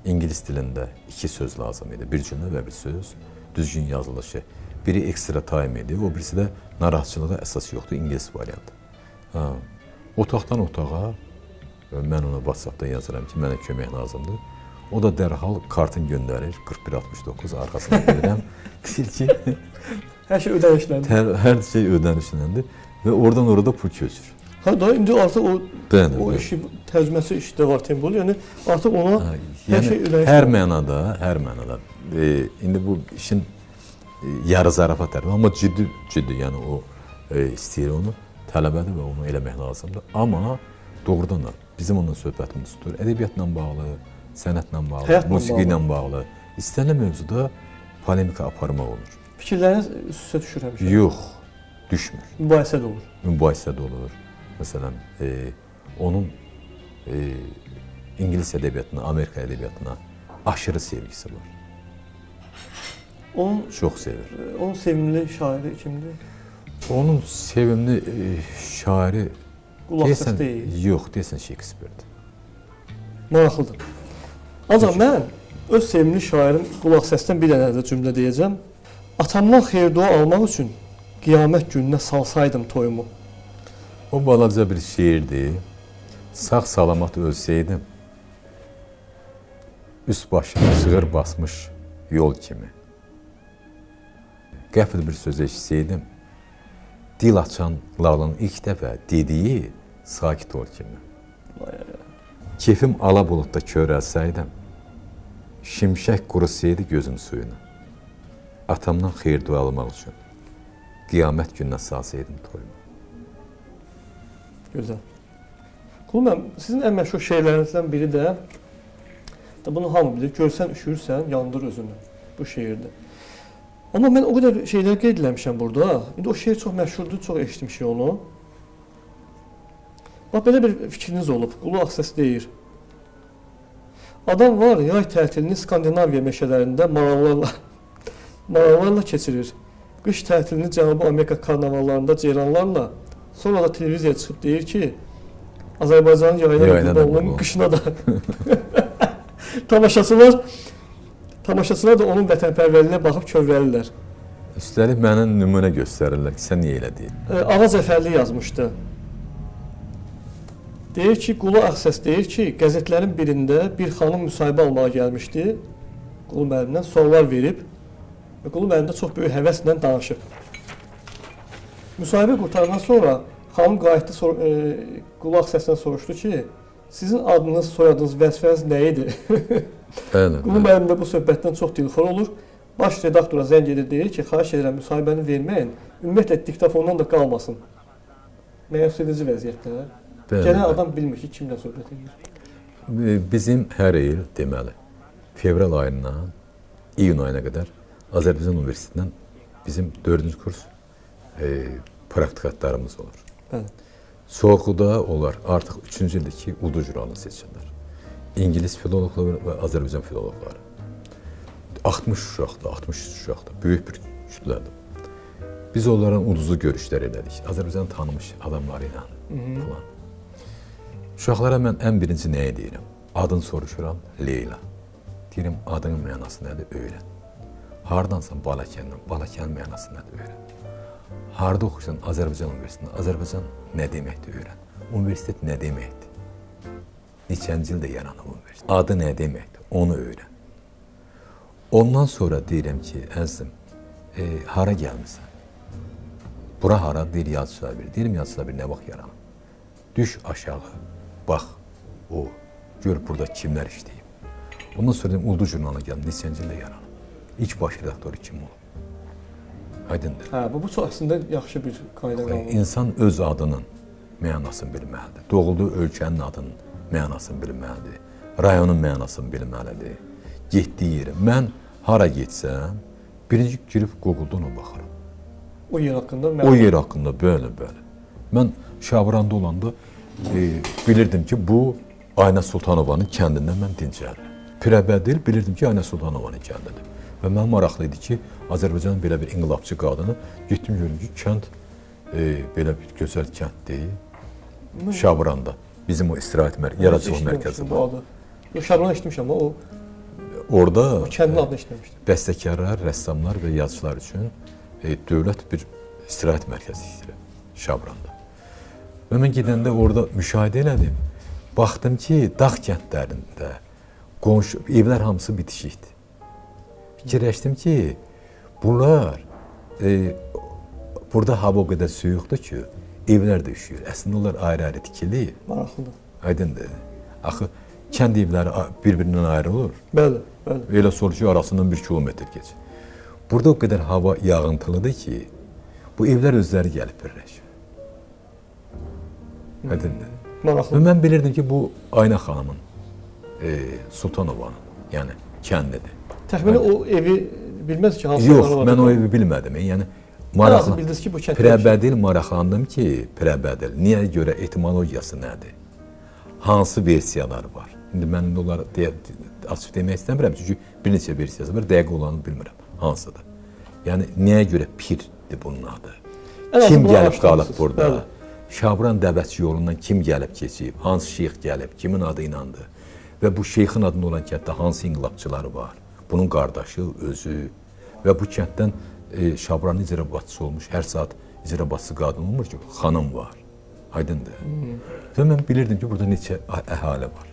İngilis dilində 2 söz lazım idi, bir cümlə və bir söz, düzgün yazılışı. Biri ekstra time idi, o birisi də narahatçılığa əsas yoxdur, İngilis variantı. Otaqdan otağa, mən ona WhatsApp-dan yazıram ki, mənə kömək lazımdır. O da dərhal kartın göndərir, 4169, arxasına gedirəm. Deyir ki... Hər şey ödənişləndir. Hər şey ödənişləndir və oradan orada pul köçür. Ha da indi artıq o Bəli, o bəli. işi tərcüməsi işdə var Tembol. Yəni artıq ona Ha, hər yəni şey ürək. hər mənada indi bu işin yarı zarafat tərəfi, amma ciddi yəni o istəyir onu tələbədir və onu eləmək lazımdır. Amma doğrudan da bizim onunla söhbətimiz tutur. Ədəbiyyatla bağlı, sənətlə bağlı, Həyatla musiqi ilə bağlı istənilən mövzuda polemika aparmaq olur. Fikirləriniz üst-üstə düşür həmişə. Yox, düşmür. Mübahisə də olur. Mübahisə də olur. Məsələn, onun İngilis ədəbiyyatına, Amerika ədəbiyyatına aşırı sevgisi var. Onun Çox sevir. onun sevimli şairi kimdir? Onun sevimli şairi Qulaq səs deyil. yox, deyəsən Shakespeare-dir. Maraqlıdır. Ancaq mən öz sevimli şairim qulaq səsdən bir dənə də cümlə deyəcəm. Atamdan xeyir-dua almaq üçün qiyamət gününə salsaydım toyumu. O balaca bir şeirdir. Sağ-salamat ölsəydim, üst başına çığır basmış yol kimi. Qəfil bir söz eşitsəydim, dil açan Lalın ilk dəfə dediyi sakit ol kimi. Keyfim ala buludda körəlsəydim, şimşək qurusaydı gözüm suyunu. Atamdan xeyir dua almaq üçün qiyamət gününə salsaydım toyumu. Gözəl. Qulum, sizin ən məşhur şeirlərinizdən biri də bunu hamı bilir. Görsən üşürsən, yandır özünü. Bu şeirdir. Amma mən o qədər şeylər qeyd eləmişəm burada. İndi o şeir çox məşhurdur, çox eşitmişik onu. Bax, belə bir fikriniz olub. Qulaq səs deyir. Adam var, yay tətilini Skandinaviya meşələrində marallarla keçirir. Qış tətilini Cənubi Amerika karnavallarında ceyranlarla, sonra da televiziyaya çıxıb deyir ki, Azərbaycanın yayına da qurban qışına da. Tamaşaçılar da onun vətənpərvərliyinə baxıb kövrəlirlər. Üstəlik mənə nümunə göstərirlər ki, sən niyə elə deyil? Ağa Zəfərli yazmışdı. Deyir ki, Qulu Ağsəs deyir ki, qəzetlərin birində bir xanım müsahibə almağa gəlmişdi. Qulu müəllimdən suallar verib və Qulu müəllim də çox böyük həvəslə danışıb. Müsahibə qurtarandan sonra xanım qayıtdı, Qulu Ağsəsdən soruşdu ki, sizin adınız, soyadınız, vəzifəniz nə idi? Qulu müəllim də bu söhbətdən çox dilxor olur. Baş redaktora zəng edir, deyir ki, xahiş edirəm müsahibəni verməyin, ümumiyyətlə diktafondan da qalmasın. Məyus edici vəziyyətdə. Gələn adam bilmir ki, kimlə söhbət edir. Bizim hər il, deməli, fevral ayından iyun ayına qədər Azərbaycan Universitetindən bizim 4-cü kurs praktikatlarımız olur. Bəli. Sorğuda onlar artıq 3-cü ildir ki, Ulduz jurnalını seçirlər. İngilis filoloqları və Azərbaycan filoloqları. 60 uşaqda, 63 uşaqda, böyük bir kütlədir. Biz onların ulduzlu görüşlər elədik. Azərbaycanı tanımış adamları ilə falan. Uşaqlara mən ən birinci nəyə deyirəm? Adını soruşuram, Leyla. Deyirəm, adının mənası nədir? Öyrən. Hardansan? Balakəndən. Balakənin mənası nədir? Öyrən. Harda oxuyursan? Azərbaycan Universitetində. Azərbaycan nə deməkdir? Öyrən. Universitet nə deməkdir? Neçənci ildə yaranıb universitet? Adı nə deməkdir? Onu öyrən. Ondan sonra deyirəm ki, əzizim, hara gəlmirsən? Bura hara? Deyir, yazıçılar bir. Deyirəm, yazıçılar bir nə vaxt yaranıb? Düş aşağı, bax, o, gör burada kimlər işləyib. Ondan sonra deyim, Ulduz jurnalına gəldim, neçənci ildə yaranıb. İlk baş redaktoru kim olub? Aydındır. Hə, bu çox əslində yaxşı bir qayda qanunu. İnsan öz adının mənasını bilməlidir. Doğulduğu ölkənin adının mənasını bilməlidir. Rayonun mənasını bilməlidir. Getdiyi yeri. Mən hara getsəm, birinci girib Google-dan ona baxıram. O yer haqqında O yer haqqında belə. Mən Şabranda olanda bilirdim ki, bu Aynə Sultanovanın kəndindən mən dincəldim. Pirəbədil bilirdim ki, Aynə Sultanovanın kəndidir. Və mənə maraqlı idi ki, Azərbaycanın belə bir inqilabçı qadını getdim gördüm ki, kənd belə bir gözəl kənddir. Şabranda. Bizim o istirahət yaradıcılıq mərkəzi var. Şabranda eşitmişəm amma o orada kəndin adını eşitməmişdim. Bəstəkarlar, rəssamlar və yazıçılar üçün dövlət bir istirahət mərkəzi istəyir Şabranda. Və mən gedəndə orada müşahidə elədim. Baxdım ki, dağ kəndlərində qonşu evlər hamısı bitişikdir. Fikirləşdim ki, bunlar burada hava o qədər soyuqdur ki, evlər də üşüyür. Əslində onlar ayrı-ayrı tikili. Maraqlıdır. Aydındır. Axı kənd evləri bir-birindən ayrı olur. Bəli, bəli. Elə sorur ki, arasından 1 kilometr keçir. Burada o qədər hava yağıntılıdır ki, bu evlər özləri gəlib birləşir. Aydındır. Və Maraqlıdır. mən bilirdim ki, bu Ayna xanımın, Sultanovanın, yəni kəndidir. Təxminən o evi bilməz ki, hansı Yox, mən o evi bilmədim. Yəni Maraqlı bildiniz ki, bu kənddə Pirəbədil maraqlandım ki, Pirəbədil niyə görə etimologiyası nədir? Hansı versiyalar var? İndi mən onları açıb demək istəmirəm, çünki bir neçə versiyası var, dəqiq olanı bilmirəm. Hansıdır? Yəni niyə görə Pirdir bunun adı? Kim gəlib qalıb burada? Şabran Dəvətçi yolundan kim gəlib keçib? Hansı şeyx gəlib? Kimin adı inandı? Və bu şeyxin adında olan kənddə hansı inqilabçıları var? Bunun qardaşı, özü və bu kənddən Şabranın icra başçısı olmuş, hər saat icra başçısı qadın olmur ki, xanım var. Aydındır. Və mən bilirdim ki, burada neçə əhali var.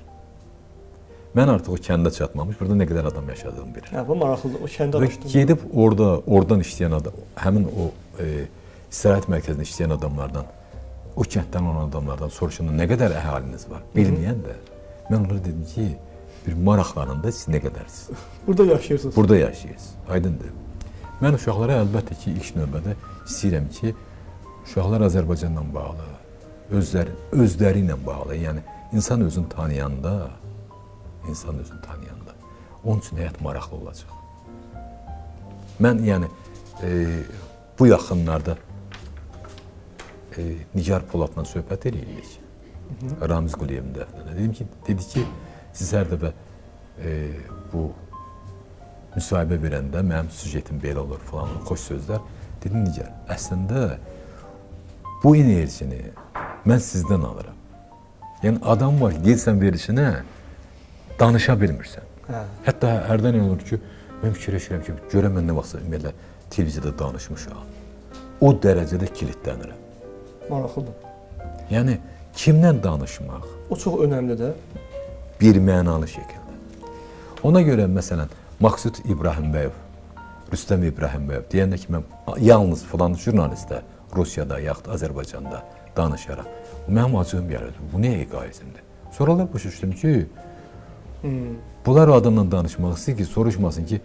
Mən artıq o kəndə çatmamış, burada nə qədər adam yaşadığımı bilirəm. Hə, bu maraqlıdır. O kəndə Və araşdırdım. gedib oradan işləyən adam, həmin o istirahət mərkəzində işləyən adamlardan, o kənddən olan adamlardan soruşanda nə qədər əhaliniz var, bilməyən də mən onlara dedim ki, bir maraqlarında siz nə qədərsiniz? Burada yaşayırsınız. Burada yaşayırsınız. Aydındır. Mən uşaqlara əlbəttə ki, ilk növbədə istəyirəm ki, uşaqlar Azərbaycanla bağlı, özləri ilə bağlı, yəni insan özünü tanıyanda, onun üçün həyat maraqlı olacaq. Mən yəni bu yaxınlarda Nigar Poladla söhbət edirik. Ramiz Quliyevin dəfnində. Dedi ki, siz hər dəfə bu müsahibə verəndə mənim süjetim belə olur falan, xoş sözlər. Dedim, Nigar, əslində bu enerjini mən sizdən alıram. Yəni adam var, gelsən verilişinə, danışa bilmirsən. Hətta hərdən olur ki, mən fikirləşirəm ki, görə mən nə vaxtsa ümumiyyətlə televiziyada danışmışam. O dərəcədə kilitlənirəm. Maraqlıdır. Yəni, kimlə danışmaq? O çox önəmlidir. Bir mənalı şəkildə. Ona görə, məsələn, Maqsud İbrahimbəyov, Rüstəm İbrahimbəyov deyəndə ki, mən yalnız filan jurnalistə Rusiyada, yaxud Azərbaycanda danışaram. Mənim acığım gəlirdi. Bu nə eqoizmdir? Sonralar başa düşdüm ki, bunlar o adamla danışmaq istəyir ki, soruşmasın ki,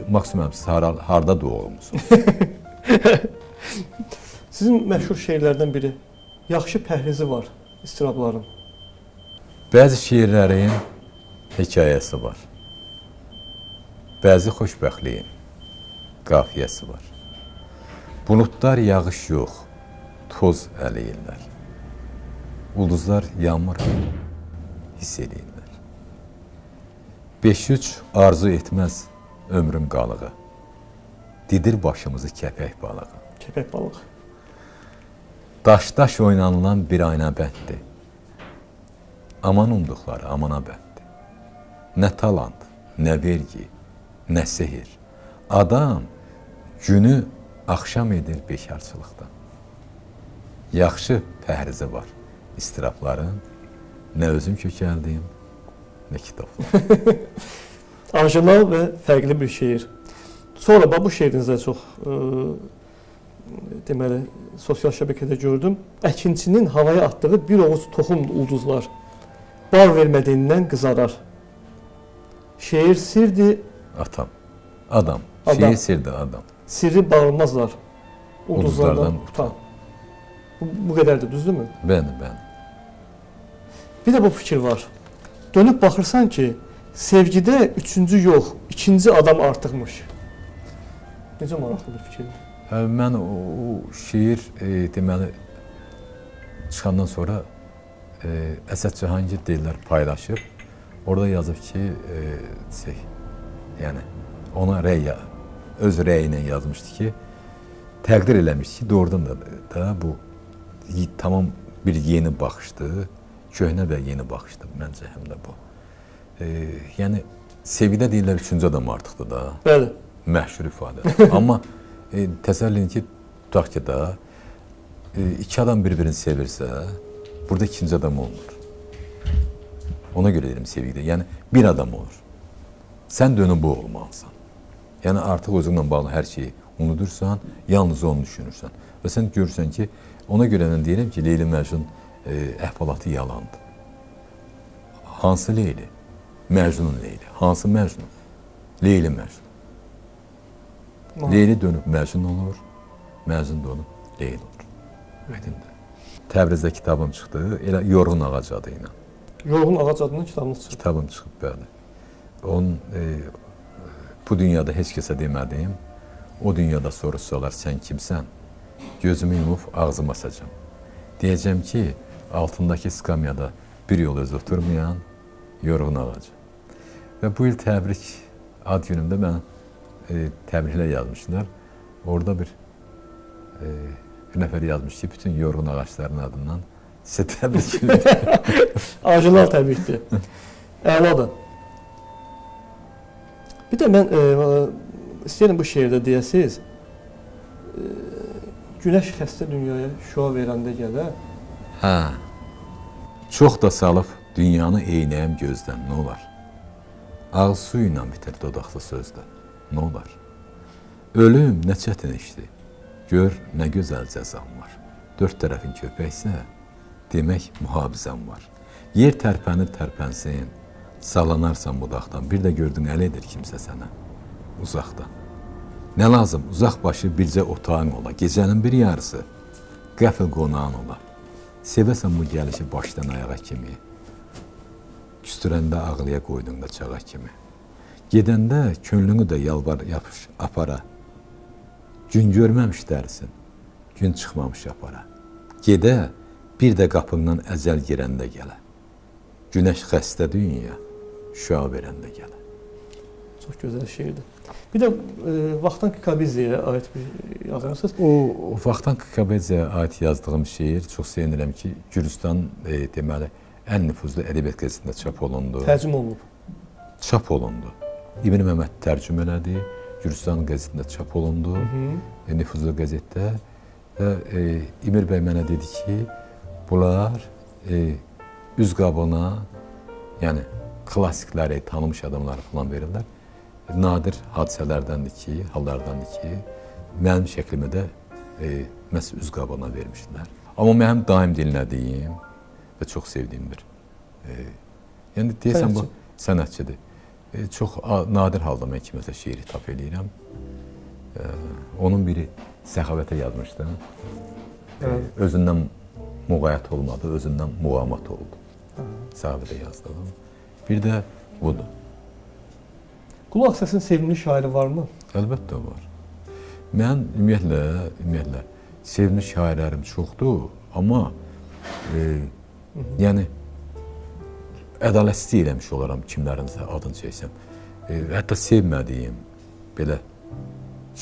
Maqsud mənim siz harda doğulmusunuz? Sizin məşhur şeirlərdən biri, yaxşı pəhrizi var istirabların. Bəzi şeirlərin hekayəsi var. Bəzi xoşbəxtliyin qafiyəsi var. Buludlar yağış yox, toz əleyirlər. Ulduzlar yağmur hiss eləyirlər. 5-3 arzu etməz ömrüm qalığı. Didir başımızı kəpək balığı. Kəpək balığı. Daş-daş oynanılan bir ayna bənddir. Aman umduqları amana bənddir. Nə talant, nə vergi, nə sehir. Adam günü axşam edir bekarçılıqdan. Yaxşı pəhrizi var istirabların. Nə özüm kökəldim, nə kitablar. Orijinal və fərqli bir şeir. Sonra bu şeirinizdə çox deməli, sosial şəbəkədə gördüm. Əkinçinin havaya atdığı bir oğuz toxum ulduzlar bar vermədiyindən qızarar. Şeir sirdir. Adam. Şeir sirdir, adam. Sirri bağırmazlar. Ulduzlardan utan. Bu qədərdir, düzdürmü? Bəli. Bir də bu fikir var. Dönüb baxırsan ki, sevgidə üçüncü yox, ikinci adam artıqmış. Necə maraqlı bir fikirdir. Mən o şeir deməli çıxandan sonra Əsəd Cahangir deyirlər paylaşıb. Orada yazıb ki, yəni ona öz rəyi ilə yazmışdı ki, təqdir eləmişdi ki, doğrudan da bu tamam bir yeni baxışdır, köhnə və yeni baxışdır məncə həm də bu. Yəni sevgidə deyirlər üçüncü adam artıqdır da. Bəli. Məşhur ifadə. Amma təsəvvür edin ki, tutaq ki da iki adam bir-birini sevirsə, burada ikinci adam olmur. Ona görə deyirəm sevgidə. Yəni bir adam olur. Sən dönüb bu olmalısan. Yəni artıq özünlə bağlı hər şeyi unudursan, yalnız onu düşünürsən. Və sən görürsən ki, ona görə də deyirəm ki, Leyli Məcnun əhvalatı yalandır. Hansı Leyli? Məcnun Leyli. Hansı Məcnun? Leyli Məcnun. Leyli dönüb Məcnun olur, Məcnun dönüb Leyli olur. Aydındır. Təbrizdə kitabım çıxdı, elə Yorğun Ağac adı ilə. Yorğun Ağac adının kitabınız çıxdı. Kitabım çıxıb, bəli. Onun bu dünyada heç kəsə demədim. O dünyada soruşsalar sən kimsən? Gözümü yumub ağzıma açacağam. Deyəcəm ki, altındakı skamyada bir yol öz oturmayan Yorğun Ağac. Və bu il təbrik ad günümdə mən təbriklər yazmışlar. Orada bir nəfər yazmış ki, bütün yorğun ağaçların adından sizə təbrik edirəm. Orijinal təbrikdir. Əladır. Bir də mən istəyirəm bu şeirdə deyəsiniz, günəş xəstə dünyaya şüa verəndə gələ. Hə, çox da salıb dünyanı eynəyəm gözdən, nə olar? Ağız suyu ilə bitir dodaqlı sözdən, nə olar? Ölüm nə çətin işdir, gör nə gözəl cəzam var. Dörd tərəfin köpəksə, demək mühafizəm var. Yer tərpənir tərpənsin, sallanarsan budaqdan, bir də gördün əl edir kimsə sənə, uzaqdan. Nə lazım, uzaq başı bircə otağın ola, gecənin bir yarısı, qəfil qonağın ola. Sevəsən bu gəlişi başdan ayağa kimi, küstürəndə ağlıya qoydun da çağa kimi. Gedəndə könlünü də yalvar yapış apara. Gün görməmiş dərsin, gün çıxmamış apara. Gedə, bir də qapından əzəl girəndə gələ. Günəş xəstə dünya, şüa verəndə gələ. Çox gözəl şeirdir. Bir də Vaxtan Kikabiziyə aid bir yazmışsınız. O Vaxtan Kikabiziyə aid yazdığım şeir, çox sevinirəm ki, Gürcüstan deməli, ən nüfuzlu ədəbiyyat qəzetində çap olundu. Tərcümə olunub. Çap olundu. İbn Məmməd tərcümə elədi, Gürcüstan qəzetində çap olundu, nüfuzlu qəzetdə. Və İmir bəy mənə dedi ki, bunlar üz qabına, yəni klassikləri, tanınmış adamları falan verirlər. Nadir hadisələrdəndir ki, hallardandır ki, mənim şəklimə də məhz üz qabına vermişdilər. Amma mənim daim dinlədiyim və çox sevdiyim bir, yəni deyəsən bu sənətçidir. Çox nadir halda mən kiməsə şeiri tap eləyirəm. Onun biri Səxavətə yazmışdı. Özündən müğayət olmadı, özündən muğamat oldu. Səxavətə yazdım. Bir də budur. Qulaq səsin sevimli şairi varmı? Əlbəttə var. Mən ümumiyyətlə sevimli şairlərim çoxdur, amma yəni ədalətsiz eləmiş olaram kimlərinizə adını çəksəm. Hətta sevmədiyim belə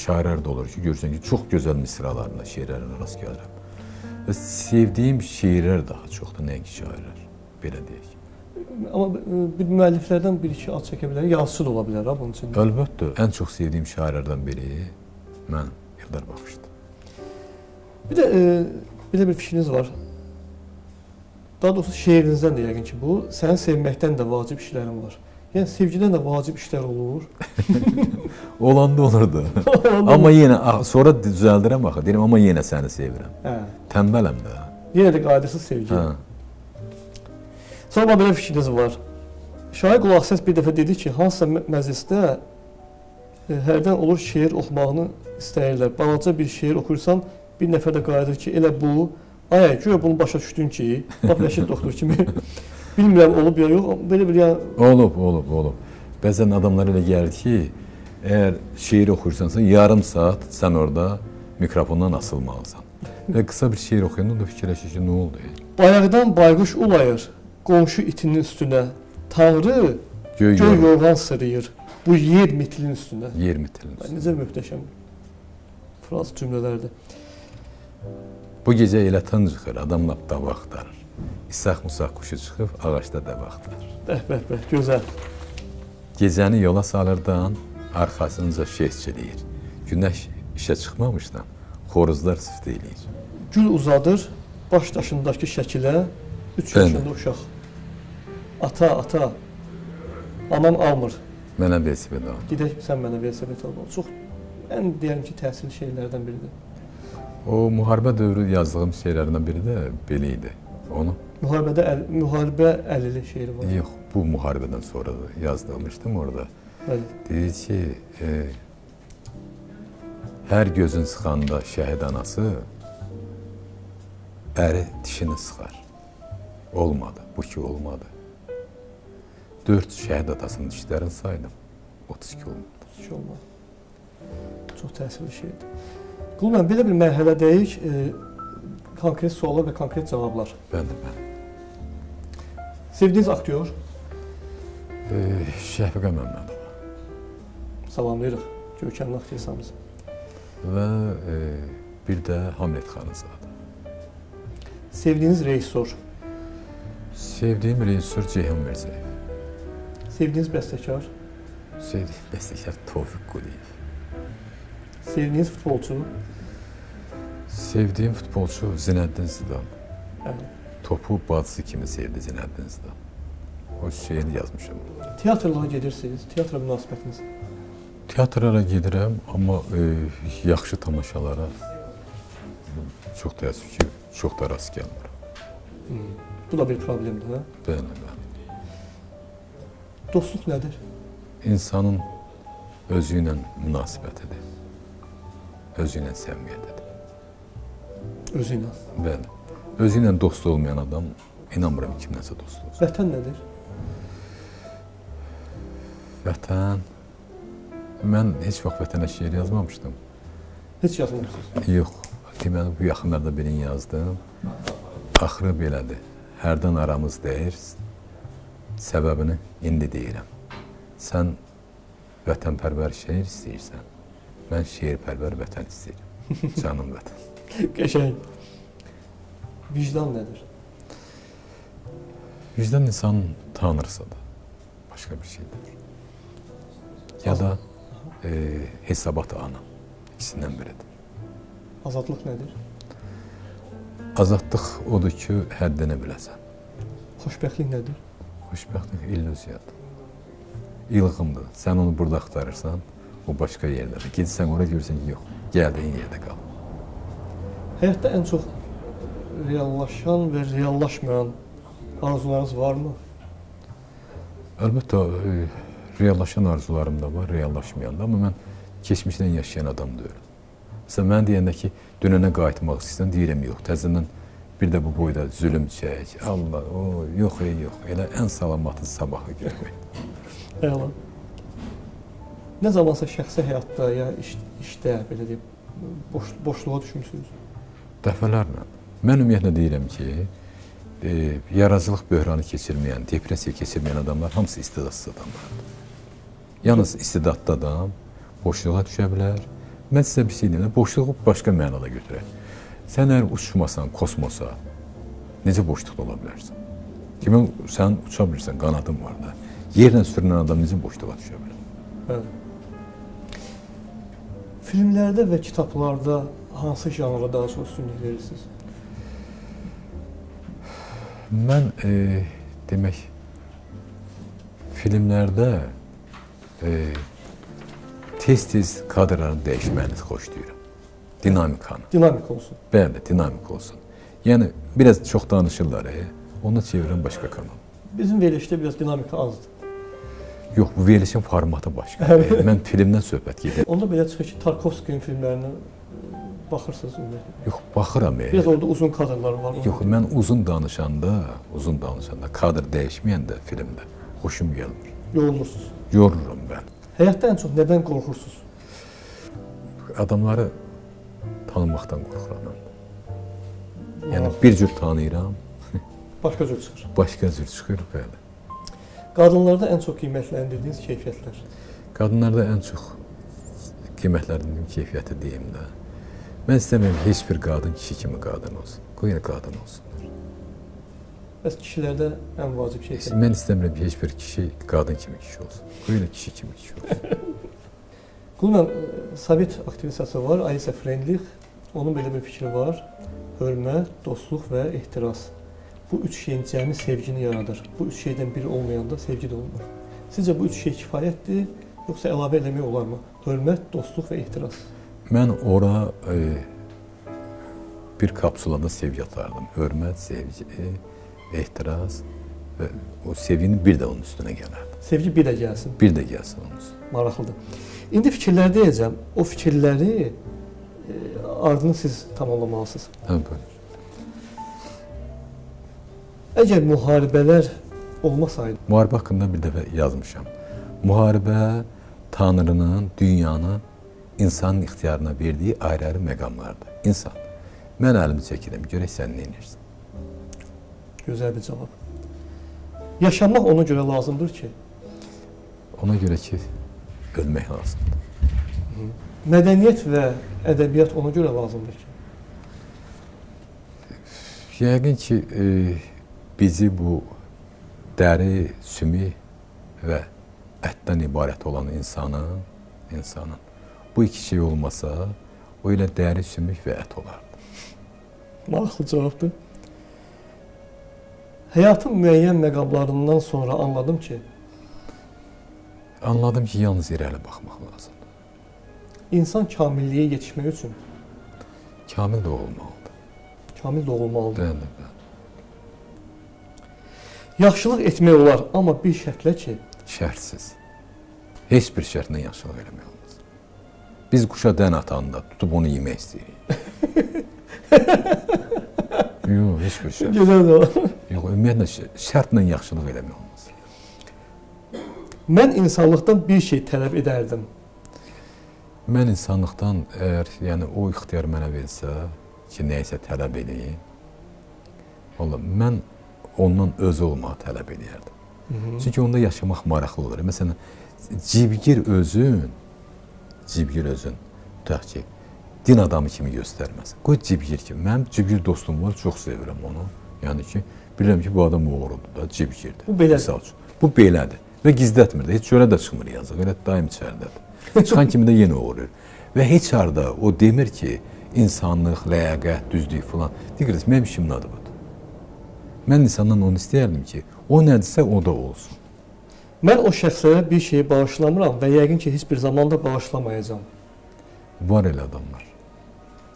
şairlər də olur ki, görürsən ki, çox gözəl misralarına, şeirlərine rast gəlirəm. Və sevdiyim şeirlər daha çoxdur, nəinki şairlər, belə deyək. Amma bir müəlliflərdən bir-iki ad çəkə bilər, yazısı da ola bilər ha bunun üçün. Əlbəttə, ən çox sevdiyim şairlərdən biri mən Eldar Baxışdır. Bir də belə bir fikriniz var. Daha doğrusu şeirinizdən də yəqin ki, bu, səni sevməkdən də vacib işlərin var. Yəni, sevgidən də vacib işlər olur. Olanda olurdu. Amma yenə, sonra düzəldirəm axı, deyirəm, amma yenə səni sevirəm. Tənbələm də. Yenə də qaydasız sevgi. Sonra belə fikriniz var. Şair Qulaqsəs bir dəfə dedi ki, hansısa məclisdə hərdən olur şeir oxumağını istəyirlər. Balaca bir şeir oxuyursan, bir nəfər də qayıdır ki, elə bu, ay, güya bunu başa düşdün ki, bax, Rəşid doktor kimi, bilmirəm, olub ya yox, belə bir yəni... Olub. Bəzən adamlar elə gəlir ki, əgər şeir oxuyursansa, yarım saat sən orada mikrofondan asılmalısan. Və qısa bir şeir oxuyanda da fikirləşir ki, nə oldu? Bayaqdan bayquş ulayır, qonşu itinin üstünə, Tanrı göy yorğan sırıyır, bu yer mitilin üstünə. Yer mitilin üstünə. Necə möhtəşəm fraz cümlələrdir. Bu gecə elə tıncıxır, adam lap dava axtarır. İsaq-musaq quşu çıxıb, ağaçda dəvə axtarır. Bəh, gözəl. Gecəni yola salırdan, arxasınca şehçiliyir. Günəş işə çıxmamışdan, xoruzlar sıft eləyir. Gül uzadır, baş daşındakı şəkilə, 3 yaşında uşaq. Ata, anam almır. Mənə velosiped al. Gedək, sən mənə velosiped al. Çox ən deyəlim ki, təsirli şeirlərdən biridir. O müharibə dövrü yazdığım şeirlərindən biri də belə idi. Onu Müharibə əlili şeiri var. yox, bu müharibədən sonra da yazdırmışdım orada. Bəli. Dedi ki, hər gözün sıxanda şəhid anası əri dişini sıxar. Olmadı, bu ki olmadı. 4 şəhid atasının dişlərini saydım, 32 olmadı. Hiç olmaz. Çox təsirli şeydir. Qulman, belə bir mərhələdəyik, konkret suallar və konkret cavablar. Bəli. Sevdiyiniz aktyor, Şəfiqə Məmmədova salamlayırıq, görkəmli aktrisamızı. və bir də Hamlet Xanızadə. Sevdiyiniz rejissor, Sevdiyim rejissor Ceyhun Mirzəyev. sevdiyiniz bəstəkar, Sevdiyim bəstəkar Tofiq Quliyev. sevdiyiniz futbolçu, Sevdiyim futbolçu Zinəddin Zidan. bəli. Topu bacısı kimi sevdi Zinəddin Zidan. O şeiri yazmışım. Teatrlara gedirsiniz, teatra münasibətiniz. Teatrlara gedirəm, amma yaxşı tamaşalara çox təəssüf ki, çox da rast gəlmirəm. Bu da bir problemdir, hə? Bəli. Dostluq nədir? İnsanın özü ilə münasibətidir. Özü ilə səmimiyyətidir. Özü ilə. Bəli. Özü ilə dost olmayan adam inanmıram kimləsə dost olsun. Vətən nədir? Vətən. Mən heç vaxt vətənə şeir yazmamışdım. Heç yazmırsınız. Yox. Deməli, bu yaxınlarda birini yazdım. Axırı belədir. Hərdən aramız dəyir. Səbəbini indi deyirəm. Sən vətənpərvər şeir istəyirsən. Mən şeirpərvər vətən istəyirəm. Canım vətən. Qəşəng. Vicdan nədir? Vicdan insan tanırsa da başqa bir şeydir. Ya da hesabat ana. İkisindən biridir. Azadlıq nədir? Azadlıq odur ki, həddini biləsən. Xoşbəxtlik nədir? Xoşbəxtlik illüziyadır. İlğımdır. Sən onu burada axtarırsan, o başqa yerdədir. Gedirsən oraya görürsən ki, yox, gəldiyin yerdə qal. Həyatda ən çox reallaşan və reallaşmayan arzularınız varmı? Əlbəttə, reallaşan arzularım da var, reallaşmayan da, amma mən keçmişdən yaşayan adam deyirəm. Məsələn, mən deyəndə ki, dönənə qayıtmaq istəyirsən, deyirəm yox, təzədən bir də bu boyda zülüm çək, Allah, yox, yox, elə ən salamatı sabahı görmək. Əla. Nə zamansa şəxsi həyatda ya işdə, belə deyib, boşluğa düşmüsünüz? Dəfələrlə. Mən ümumiyyətlə deyirəm ki, yaradıcılıq böhranı keçirməyən, depressiya keçirməyən adamlar hamısı istedadsız adamlardır. Yalnız istedadlı adam boşluğa düşə bilər. Mən sizə bir şey deyim, boşluğu başqa mənada götürək. Sən əgər uçmasan kosmosa, necə boşluqda ola bilərsən? Demək, sən uça bilirsən, qanadın var da. Yerlə sürünən adam necə boşluğa düşə bilər? Bəli. Filmlərdə və kitablarda hansı janra daha çox üstünlük verirsiniz? Mən demək, filmlərdə tez-tez kadrların dəyişməyini xoşlayıram. Dinamikanı. Dinamik olsun. Bəli, dinamik olsun. Yəni, biraz çox danışırlar, onu çevirən başqa kanal. Bizim verilişdə biraz dinamika azdır. Yox, bu verilişin formatı başqa. Mən filmdən söhbət gedir. Onda belə çıxır ki, Tarkovskinin filmlərinə baxırsınız ümumiyyətlə. Yox, baxıram. Biraz orada uzun kadrlar var. Yox, mən uzun danışanda, kadr dəyişməyəndə filmdə xoşum gəlmir. Yorulursunuz. Yorurum mən. Həyatda ən çox nədən qorxursunuz? Adamları tanımaqdan qorxuram. Yəni, bir cür tanıyıram. Başqa cür çıxır. Başqa cür çıxır, bəli. Qadınlarda ən çox qiymətləndirdiyiniz keyfiyyətlər? Qadınlarda ən çox qiymətləndirdiyim keyfiyyəti deyim də. Mən istəmirəm heç bir qadın kişi kimi qadın olsun. Qoy qadın olsunlar. Bəs kişilərdə ən vacib keyfiyyət? Mən istəmirəm ki, heç bir kişi qadın kimi kişi olsun. Qoy kişi kimi kişi olsun. Qulman, Sovet aktivistası var, Alisa Freundlich. Onun belə bir fikri var. Hörmət, dostluq və ehtiras. Bu üç şeyin cəmi sevgini yaradır. Bu üç şeydən biri olmayanda sevgi də olmur. Sizcə bu üç şey kifayətdir, Yoxsa əlavə eləmək olarmı? Hörmət, dostluq və ehtiras. Mən ora bir kapsulada sevgi atardım. Hörmət, sevgi, ehtiras və o sevginin bir də onun üstünə gələrdi. Sevgi bir də gəlsin. Bir də gəlsin onun üstünə. Maraqlıdır. İndi fikirlər deyəcəm. O fikirləri ardını siz tamamlamalısınız. Bəli. Əgər müharibələr olmasaydı, Müharibə haqqında bir dəfə yazmışam. Müharibə Tanrının, dünyanın insanın ixtiyarına verdiyi ayrı-ayrı məqamlardır. İnsan, mən əlimi çəkirəm, görək sən nə edirsən? gözəl bir cavab. Yaşamaq ona görə lazımdır ki, Ona görə ki, ölmək lazımdır. mədəniyyət və ədəbiyyat ona görə lazımdır ki, Yəqin ki, bizi bu dəri, sümük və ətdən ibarət olan insanın bu iki şey olmasa, o ilə dəri, sümük və ət olardı. maraqlı cavabdır. Həyatın müəyyən məqamlarından sonra Anladım ki, yalnız irəli baxmaq lazımdır. insan kamilliyə yetişmək üçün Kamil də olmalıdır. kamil doğulmalıdır. Bəli, bəli. Yaxşılıq etmək olar, amma bir şərtlə ki, Şərtsiz. Heç bir şərtlə yaxşılıq eləmək olmaz. Biz quşa dən atanda tutub onu yemək istəyirik. Yox, heç bir şərt. gözəl cavab. Yox, ümumiyyətlə şərtlə yaxşılıq eləmək olmaz. Mən insanlıqdan bir şey tələb edərdim. Mən insanlıqdan əgər, yəni o ixtiyar mənə versə ki, nəyisə tələb edeyim, vallahi mən ondan özü olmağı tələb edərdim. Çünki onda yaşamaq maraqlı olur. Məsələn, cibgir özün, tutaq ki, din adamı kimi göstərməsin. Qoy cibgir kimi. Mənim cibgir dostum var, çox sevirəm onu. Yəni ki, bilirəm ki, bu adam uğurludur da, cibgirdir. Bu belədir. Misal üçün. Bu belədir. Və gizlətmir də, heç çölə də çıxmır yazıq, elə daim içəridədir. Çıxan kimi də yenə uğurur. Və heç harda o demir ki, insanlıq, ləyaqət, düzlük filan. Deyir, mənim işimin adı budur. Mən insandan onu istəyərdim ki, o nədirsə o da olsun. Mən o şəxslərə bir şeyi bağışlamıram və yəqin ki, heç bir zamanda bağışlamayacağam. Var elə adamlar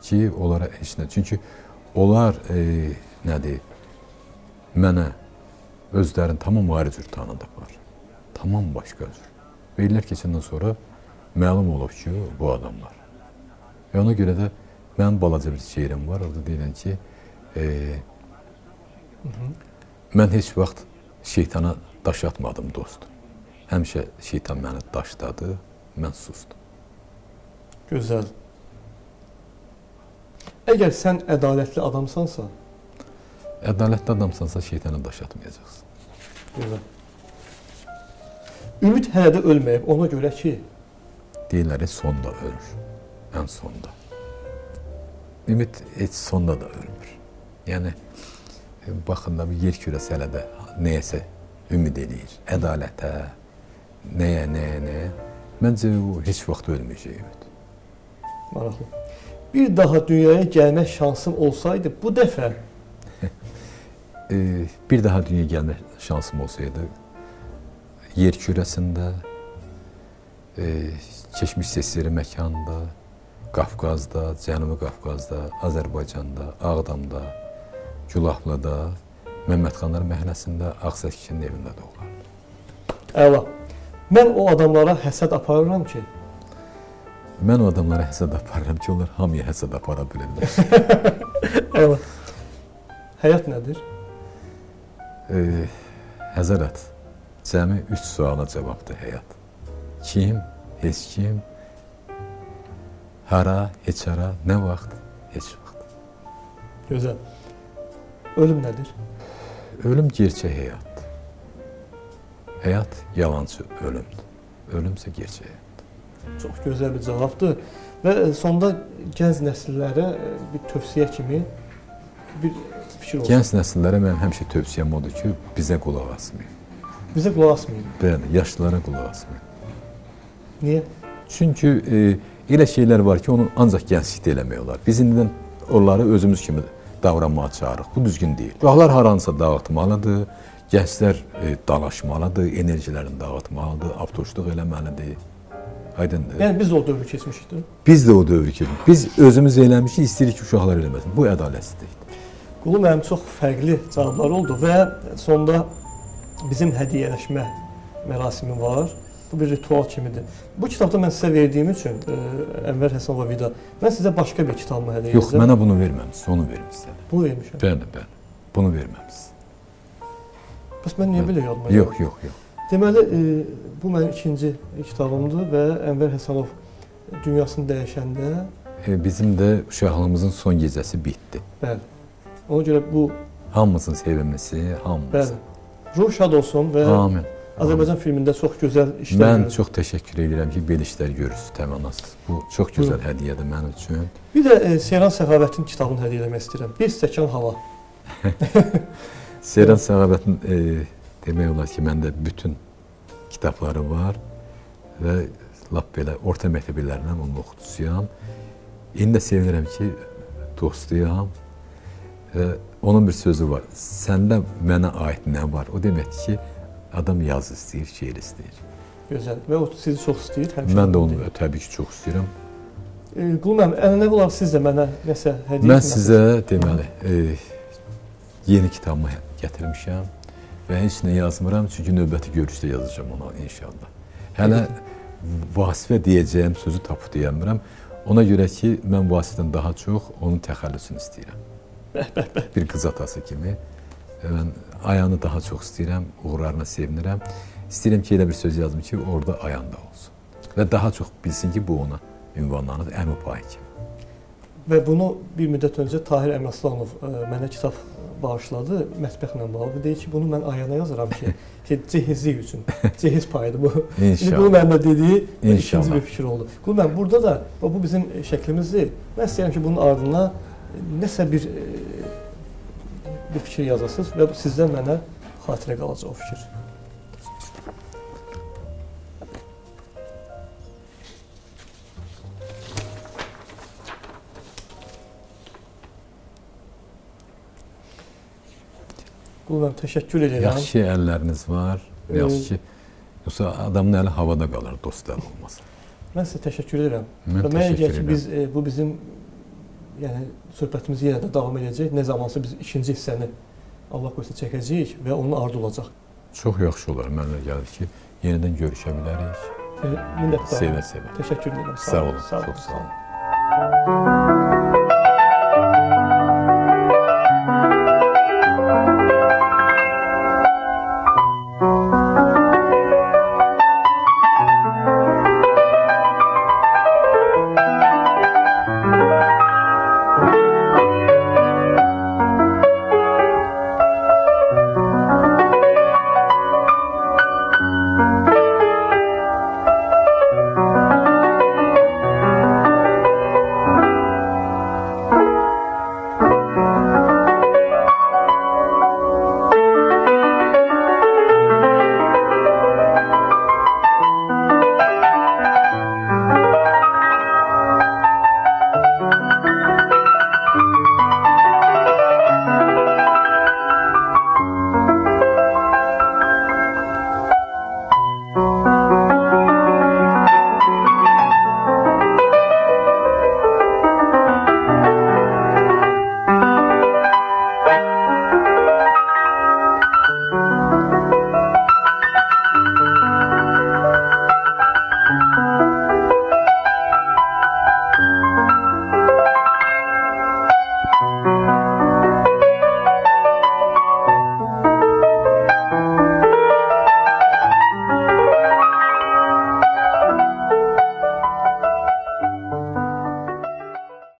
ki, onlara heç nə. Çünki onlar, nədir, mənə özlərini tamam ayrı cür tanıdıqlar. Tamam başqa cür. Və illər keçəndən sonra məlum olub ki, bu adamlar. Və ona görə də mənim balaca bir şeirim var, orada deyilən ki, mən heç vaxt şeytana daş atmadım dostum. Həmişə şeytan məni daşladı, mən sustum. Gözəl. Əgər sən ədalətli adamsansa, Ədalətli adamsansa şeytana daş atmayacaqsın. gözəl. Ümid hələ də ölməyib, ona görə ki, Deyirlər, sonda ölür, ən sonda. Ümid heç sonda da ölmür. Yəni, baxın da bir yer kürəsi hələ də nəyəsə ümid edir, ədalətə, nəyə. Məncə o heç vaxt ölməyəcək ümid. maraqlı. Bir daha dünyaya gəlmək şansım olsaydı, bu dəfə Bir daha dünyaya gəlmək şansım olsaydı, yer kürəsində, keçmiş sesleri məkanda, Qafqazda, Cənubi Qafqazda, Azərbaycanda, Ağdamda, Gülahlıda, Məmmədxanlar məhəlləsində, Ağsəkinin evində də olardı. əla. Mən o adamlara həsəd aparıram ki, Mən o adamlara həsəd aparıram ki, onlar hamıya həsəd apara bilirlər. əla. Həyat nədir? Həzərət, cəmi 3 suala cavabdır həyat. Kim, heç kim, hara, heç hara, nə vaxt, heç vaxt. Gözəl. Ölüm nədir? Ölüm gerçək həyatdır. Həyat yalancı ölümdür. Ölümsə gerçək həyat. Çox gözəl bir cavabdır. Və sonda gənc nəsillərə bir tövsiyə kimi bir fikir olsun. Gənc nəsillərə mənim həmişə tövsiyəm odur ki, bizə qulaq asmayın. Bizə qulaq asmayın. Bəli, yaşlılara qulaq asmayın. Niyə? Çünki elə şeylər var ki, onu ancaq gənclikdə eləmək olar. Biz indidən onları özümüz kimi davranmağa çağırırıq. Bu düzgün deyil. Uşaqlar haransa dağıtmalıdır, gənclər dalaşmalıdır, enerjilərini dağıtmalıdır, avtoşluq eləməlidir. Aydındır. Yəni biz də o dövrü keçmişikdir. Biz də o dövrü keçdik. Biz özümüz eləmişik, istəyirik ki, uşaqlar eləməsin. Bu ədalətsizlikdir. Qulu mənim çox fərqli cavablar oldu və sonda bizim hədiyyələşmə mərasimi var. Bu bir ritual kimidir. Bu kitabda mən sizə verdiyim üçün Ənvər Həsənova Vida, mən sizə başqa bir kitabımı hədiyyə edəcəm. Yox, mənə bunu verməmisiniz, onu vermişsiniz. Bunu vermişəm. Bəli. Bunu verməmisiniz. Bəs mən niyə belə yadıma Yox. Deməli, bu mənim ikinci kitabımdır və Ənvər Həsənov dünyasını dəyişəndə bizim də uşaqlığımızın son gecəsi bitdi. Bəli. Ona görə bu hamımızın sevimlisi, hamımız. Bəli. Ruh şad olsun və Amin. Azərbaycan filmində çox gözəl işlər Mən çox təşəkkür edirəm ki, belə işlər görürsünüz təmannasız. Bu çox gözəl hədiyyədir mənim üçün. Bir də Seyran Səxavətin kitabını hədiyyə etmək istəyirəm. Bir stəkan hava. Seyran Səxavətin demək olar ki, məndə bütün kitabları var və lap belə orta məktəblərindən onun oxucusuyam. İndi də sevinirəm ki, dostuyam. Onun bir sözü var, səndə mənə aid nə var? O deməkdir ki, adam yazı istəyir, şeir istəyir. Gözəl və o sizi çox istəyir. Mən də onu təbii ki, çox istəyirəm. Qulum mənim, ənənəvi olaraq siz də mənə nəsə hədiyyə Mən sizə deməli, yeni kitabımı gətirmişəm və heç nə yazmıram, çünki növbəti görüşdə yazacağam ona inşallah. Hələ Vasifə deyəcəyim sözü tapıb deyəmirəm. Ona görə ki, mən Vasifdən daha çox onun təxəllüsünü istəyirəm. Bir qız atası kimi. Mən Ayanı daha çox istəyirəm, uğurlarına sevinirəm. İstəyirəm ki, elə bir söz yazım ki, orada Ayan da olsun. Və daha çox bilsin ki, bu ona ünvanlanır, Əmi payı kimi. Və bunu bir müddət öncə Tahir Əmraslanov mənə kitab bağışladı, mətbəxlə bağlı. Deyir ki, bunu mən Ayana yazaram ki, cehizlik üçün, cehiz payıdır bu. İnşallah. Bunu mənimlə dediyi ikinci bir fikir oldu. Qulum mən burada da, bu bizim şəklimizdir. Mən istəyirəm ki, bunun ardına nəsə bir fikir yazasınız və sizdən mənə xatirə qalacaq o fikir. Qulum, təşəkkür edirəm. Yaxşı əlləriniz var, yaxşı ki, yoxsa adamın əli havada qalır, dostlar olmasa. Mən sizə təşəkkür edirəm. Mən təşəkkür edirəm. Bu bizim söhbətimiz yenə də davam edəcək. Nə zamansa biz ikinci hissəni Allah qoysa çəkəcəyik və onun ardı olacaq. Çox yaxşı olar. Mənə gəlir ki, yenidən görüşə bilərik. Minnətdaram. Sevə-sevə. Təşəkkür edirəm. Sağ olun. Çox sağ olun.